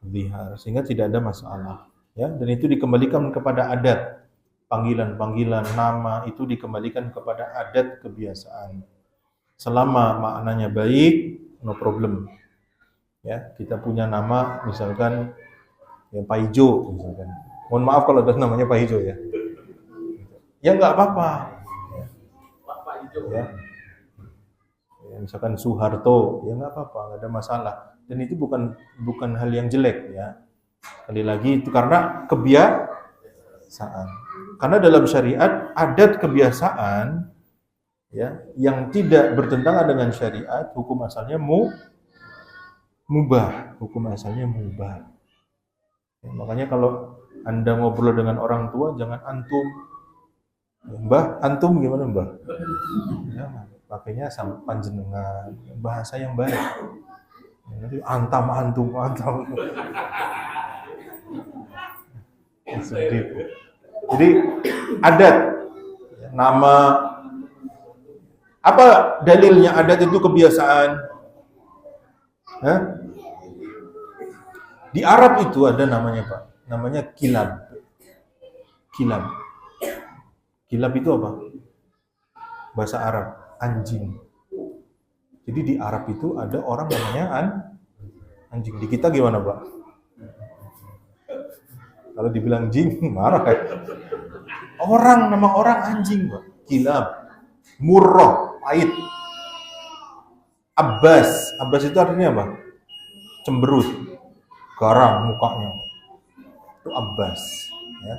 zihar, sehingga tidak ada masalah. Ya, dan itu dikembalikan kepada adat. Panggilan-panggilan nama itu dikembalikan kepada adat kebiasaan. Selama maknanya baik, no problem. Ya, kita punya nama misalkan ya Pak Ijo misalkan. Mohon maaf kalau ada namanya Pak Ijo ya. Ya enggak apa-apa. Pak Ijo. Ya. Ya, misalkan Soeharto, ya enggak apa-apa, enggak ada masalah. Dan itu bukan hal yang jelek ya. Sekali lagi itu karena kebiasaan. Karena dalam syariat adat kebiasaan ya yang tidak bertentangan dengan syariat, hukum asalnya mubah. Hukum asalnya mubah. Ya, makanya kalau Anda ngobrol dengan orang tua jangan antum. Mbah, antum gimana Mbah? Jangan. Pakainya sama panjenengan, bahasa yang baik. Nanti antum. Seperti itu. Jadi adat, nama, apa dalilnya adat itu kebiasaan? Hah? Di Arab itu ada namanya Pak, namanya kilab. Kilab itu apa? Bahasa Arab, anjing. Jadi di Arab itu ada orang namanya anjing. Di kita gimana, Pak? Kalau dibilang jin, marah ya. Nama orang anjing, Pak. Kilab, Murrah, pahit. Abbas itu artinya apa? Cemberut, garang mukanya. Itu Abbas. Ya.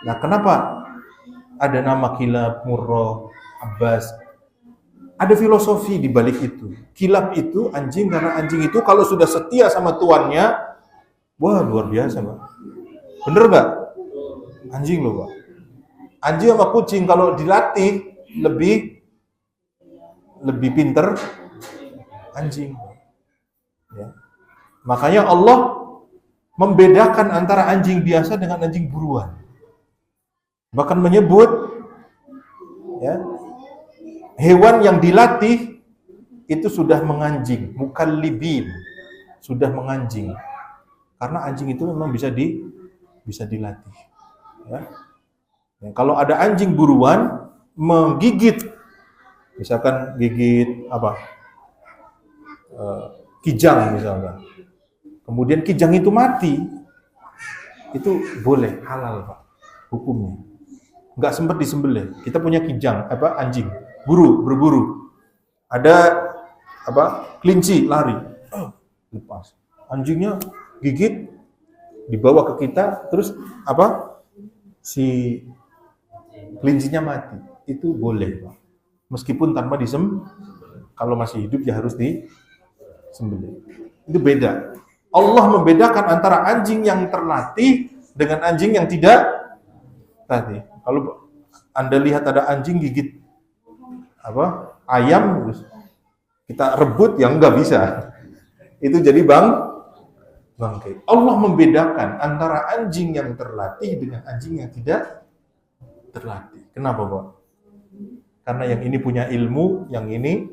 Nah, kenapa ada nama Kilab, Murrah, Abbas? Ada filosofi di balik itu. Kilab itu anjing karena anjing itu kalau sudah setia sama tuannya, wah luar biasa, Pak. Bener nggak? Anjing loh, Pak. Anjing sama kucing kalau dilatih lebih pinter anjing. Ya. Makanya Allah membedakan antara anjing biasa dengan anjing buruan. Bahkan menyebut ya, hewan yang dilatih itu sudah menganjing, mukallibin, sudah menganjing. Karena anjing itu memang bisa dilatih. Ya. Ya, kalau ada anjing buruan menggigit, misalkan gigit kijang misalkan, kemudian kijang itu mati, itu boleh, halal, Pak, hukumnya. Nggak sempat disembelih. Kita punya kijang, anjing, berburu. Ada kelinci lari, lepas. Anjingnya gigit, dibawa ke kita, terus si kelincinya mati. Itu boleh, Pak. Meskipun tanpa kalau masih hidup ya harus disembelih. Itu beda. Allah membedakan antara anjing yang terlatih dengan anjing yang tidak terlatih. Kalau Anda lihat ada anjing gigit ayam, terus kita rebut, yang nggak bisa. Itu jadi bangkai. Allah membedakan antara anjing yang terlatih dengan anjing yang tidak terlatih. Kenapa, Pak? Karena yang ini punya ilmu, yang ini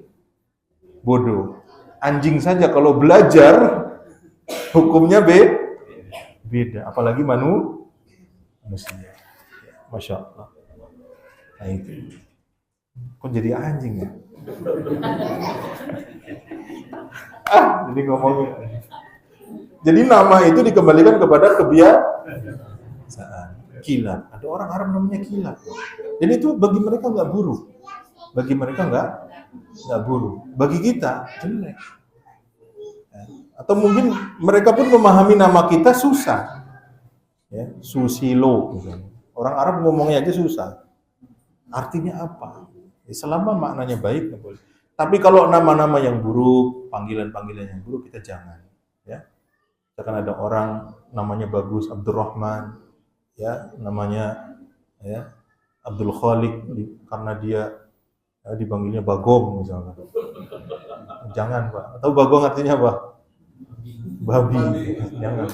bodoh. Anjing saja kalau belajar hukumnya beda, apalagi manusia. Masya Allah. Nah itu. Kok jadi anjing ya? Jadi ngomongnya. Jadi nama itu dikembalikan kepada kebiasaan. Kilab. Ada orang Arab namanya kilab. Dan itu bagi mereka nggak buruk. Bagi mereka nggak buruk. Bagi kita jelek. Atau mungkin mereka pun memahami nama kita susah. Ya, Susilo misalnya. Orang Arab ngomongnya aja susah. Artinya apa? Ya, selama maknanya baik nggak boleh. Tapi kalau nama-nama yang buruk, panggilan-panggilan yang buruk, kita jangan. Ya. Misalkan ada orang namanya bagus, Abdurrahman, ya, namanya ya Abdul Khaliq karena dia dipanggilnya Bagong misalnya. Jangan, Pak. Atau Bagong artinya apa? Babi. Jangan.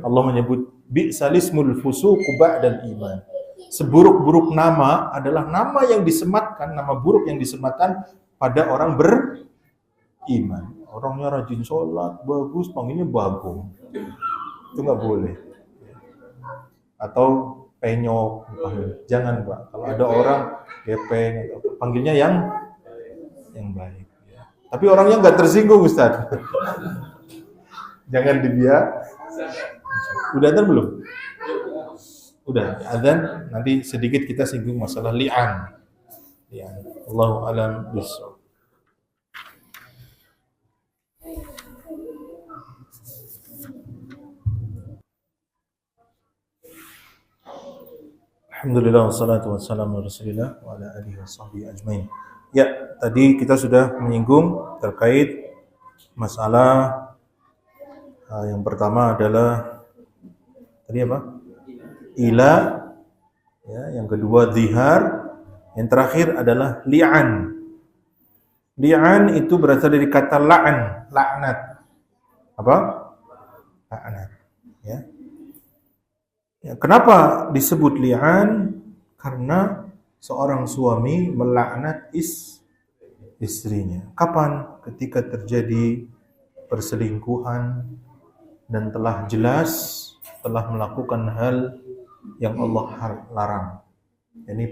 Allah menyebut bi'salismul fusuqu ba'dal iman. Seburuk-buruk nama adalah nama yang disematkan, nama buruk yang disematkan pada orang beriman. Orangnya rajin sholat, bagus, panggilnya Bagong. Itu nggak boleh. Atau penyok, jangan, Pak. Kalau ada orang gepeng, panggilnya yang baik. Tapi orangnya nggak tersinggung, Ustaz. Jangan Udah adzan belum? Udah adzan. Nanti sedikit kita singgung masalah li'an. Allahu a'lam bishawab. Alhamdulillah wassalatu wassalamu ala Rasulillah wa ala alihi washabbihi ajmain. Ya, tadi kita sudah menyinggung terkait masalah yang pertama adalah tadi apa? Ila, ya, yang kedua zihar, yang terakhir adalah li'an. Li'an itu berasal dari kata la'an, laknat. Apa? Laknat, ya. Ya, kenapa disebut li'an? Karena seorang suami melaknat istrinya. Kapan? Ketika terjadi perselingkuhan dan telah jelas telah melakukan hal yang Allah larang. Ini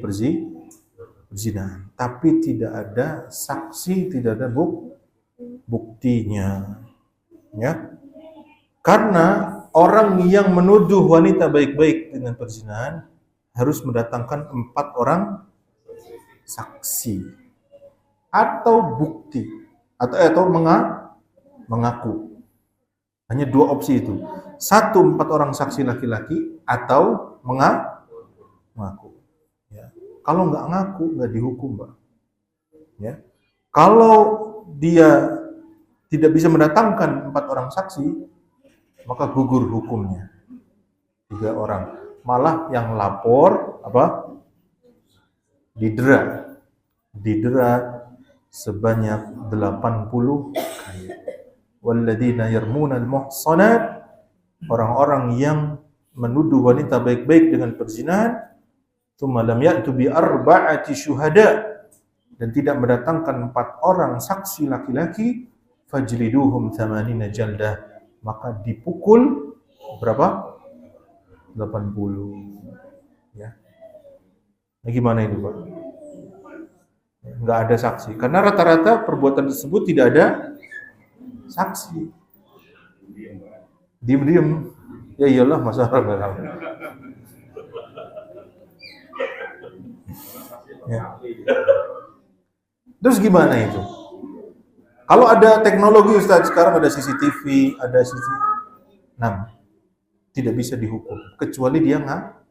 perzinahan, tapi tidak ada saksi, tidak ada buktinya. Ya. Karena orang yang menuduh wanita baik-baik dengan perzinahan harus mendatangkan 4 orang saksi atau bukti atau mengaku. Hanya 2 opsi itu. 1, 4 orang saksi laki-laki atau mengaku. Ya. Kalau nggak ngaku nggak dihukum, Mbak. Ya. Kalau dia tidak bisa mendatangkan 4 orang saksi, maka gugur hukumnya. 3 orang. Malah yang lapor didera sebanyak 80 kali. Walladzina yarmuna al-muhsanat, orang-orang yang menuduh wanita baik-baik dengan perzinahan, tsumma lam ya'tu bi arba'ati syuhada, dan tidak mendatangkan 4 orang saksi laki-laki, fajliduhum 80 jaldah, maka dipukul berapa? 80. Ya. Nah, gimana itu, Pak? Nggak ada saksi. Karena rata-rata perbuatan tersebut tidak ada saksi. Diam-diam. Ya iyalah, masa orang. Ya. Terus gimana itu? Kalau ada teknologi, Ustaz, sekarang ada CCTV, ada tidak bisa dihukum kecuali dia ngaku.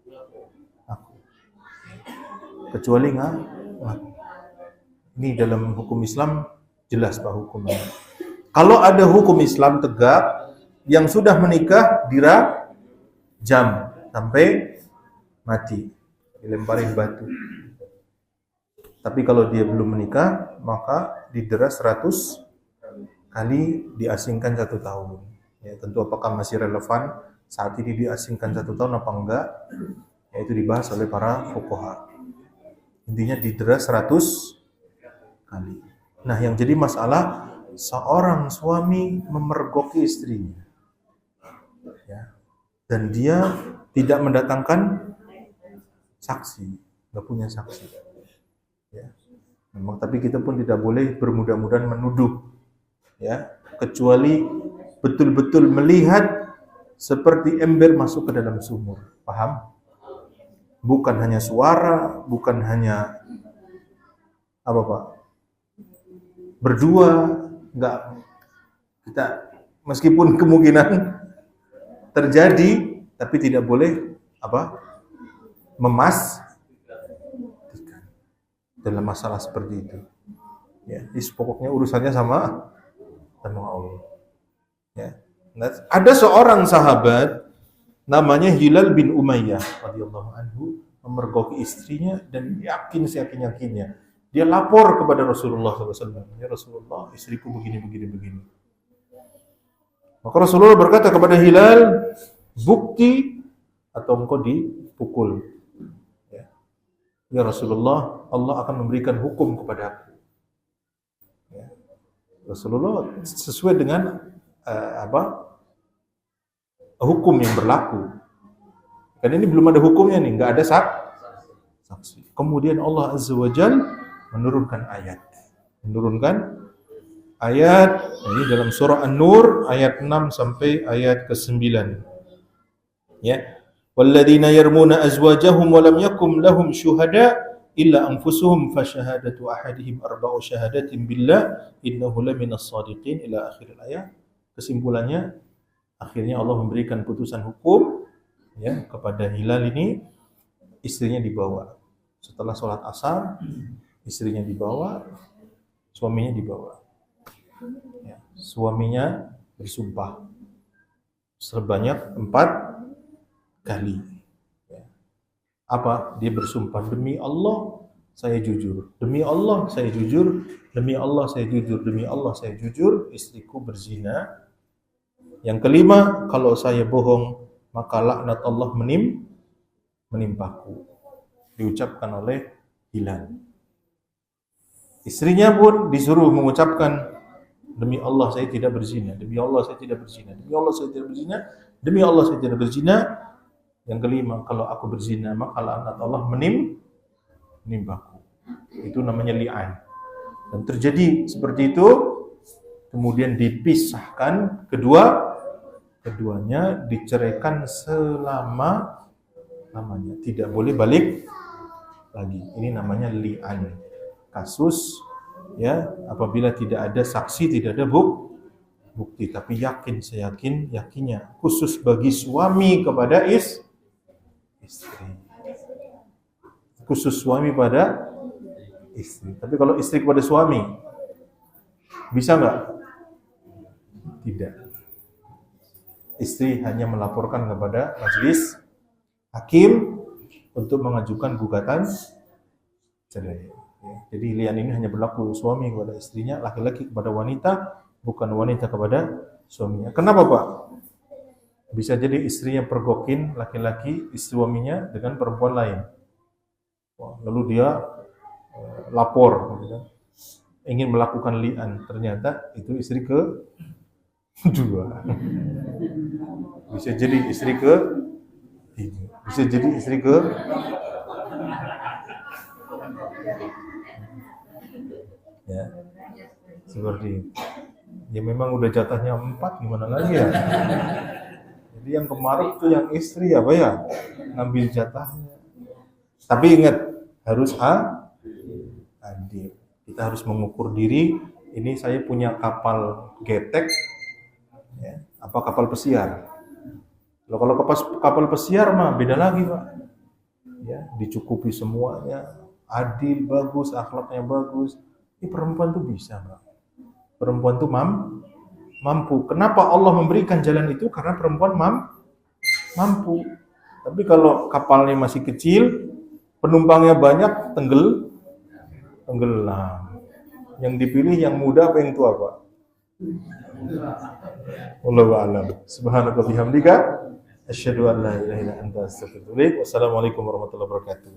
Kecuali ngaku. Ini dalam hukum Islam jelas Pak hukumnya. Kalau ada hukum Islam tegak, yang sudah menikah dirajam sampai mati, dilemparin batu. Tapi kalau dia belum menikah, maka didera 100 kali, diasingkan 1 tahun. Ya, tentu apakah masih relevan saat ini diasingkan 1 tahun apa enggak? Ya, itu dibahas oleh para fuqaha. Intinya didera 100 kali. Nah, yang jadi masalah seorang suami memergoki istrinya, ya, dan dia tidak mendatangkan saksi, nggak punya saksi. Ya. Memang, tapi kita pun tidak boleh bermudah-mudahan menuduh, ya, kecuali betul-betul melihat seperti ember masuk ke dalam sumur, paham? Bukan hanya suara, bukan hanya berdua, enggak, kita meskipun kemungkinan terjadi, tapi tidak boleh dalam masalah seperti itu. Ya, pokoknya urusannya sama Allah. Ya. Nah, ada seorang sahabat namanya Hilal bin Umayyah radhiyallahu anhu memergoki istrinya dan seyakin-yakinnya. Dia lapor kepada Rasulullah SAW. Ya Rasulullah, istriku begini. Maka Rasulullah berkata kepada Hilal, bukti atau engkau dipukul. Ya Rasulullah, Allah akan memberikan hukum kepadaku. Ya. Rasulullah sesuai dengan hukum yang berlaku. Karena ini belum ada hukumnya nih, nggak ada saksi. Kemudian Allah Azza wa Jalla menurunkan ayat ini dalam surah An-Nur ayat 6 sampai ayat ke-9. Ya. Walladzina yarmuna azwajahum wa lam yakum lahum syuhada illa anfusuhum fa syahadatu ahadihim arba'u syahadatin billah innahu laminas shadiqin ila akhir ayat. Kesimpulannya, akhirnya Allah memberikan putusan hukum, ya, kepada Hilal ini. Istrinya dibawa setelah sholat asar, istrinya dibawa, suaminya dibawa. Ya, suaminya bersumpah sebanyak 4 kali. Ya. Dia bersumpah, demi Allah saya jujur, demi Allah saya jujur, demi Allah saya jujur, demi Allah saya jujur, istriku berzina. Yang kelima, kalau saya bohong maka laknat Allah menimpaku. Diucapkan oleh Hilal. Istrinya pun disuruh mengucapkan, demi Allah saya tidak berzina, demi Allah saya tidak berzina, demi Allah saya tidak berzina, demi Allah saya tidak berzina. Yang kelima, kalau aku berzina maka laknat Allah menimpaku. Itu namanya li'an. Dan terjadi seperti itu, kemudian dipisahkan, keduanya diceraikan selama-lamanya, tidak boleh balik lagi. Ini namanya li'an. Kasus ya, apabila tidak ada saksi, tidak ada bukti, tapi yakinnya khusus bagi suami kepada istri. Khusus suami pada istri. Tapi kalau istri kepada suami bisa nggak? Tidak. Istri hanya melaporkan kepada majelis hakim untuk mengajukan gugatan cerai. Jadi li'an ini hanya berlaku suami kepada istrinya, laki-laki kepada wanita, bukan wanita kepada suaminya. Kenapa, Pak? Bisa jadi istrinya pergokin laki-laki, istri suaminya dengan perempuan lain. Lalu dia lapor, gitu kan, ingin melakukan li'an, ternyata itu istri kedua. Bisa jadi istri bisa jadi istri ya, seperti ya memang udah jatahnya 4, gimana lagi ya. Jadi yang kemarin tuh yang istri apa ya, ngambil jatahnya. Tapi ingat, harus adil. Kita harus mengukur diri. Ini saya punya kapal getek, ya, apa kapal pesiar. Kalau kapal pesiar mah beda lagi, Pak. Ya, dicukupi semuanya, adil, bagus, akhlaknya bagus. Ini perempuan tuh bisa, Pak. Perempuan tuh mampu. Kenapa Allah memberikan jalan itu? Karena perempuan mampu. Tapi kalau kapalnya masih kecil, penumpangnya banyak, tenggelam. Yang dipilih yang muda apa yang tua, Pak? Wallahu a'lam. Subhanaka bihamdika asyhadu an la ilaha illa anta astaghfiruka wa atubu ilaik. Wassalamualaikum warahmatullahi wabarakatuh.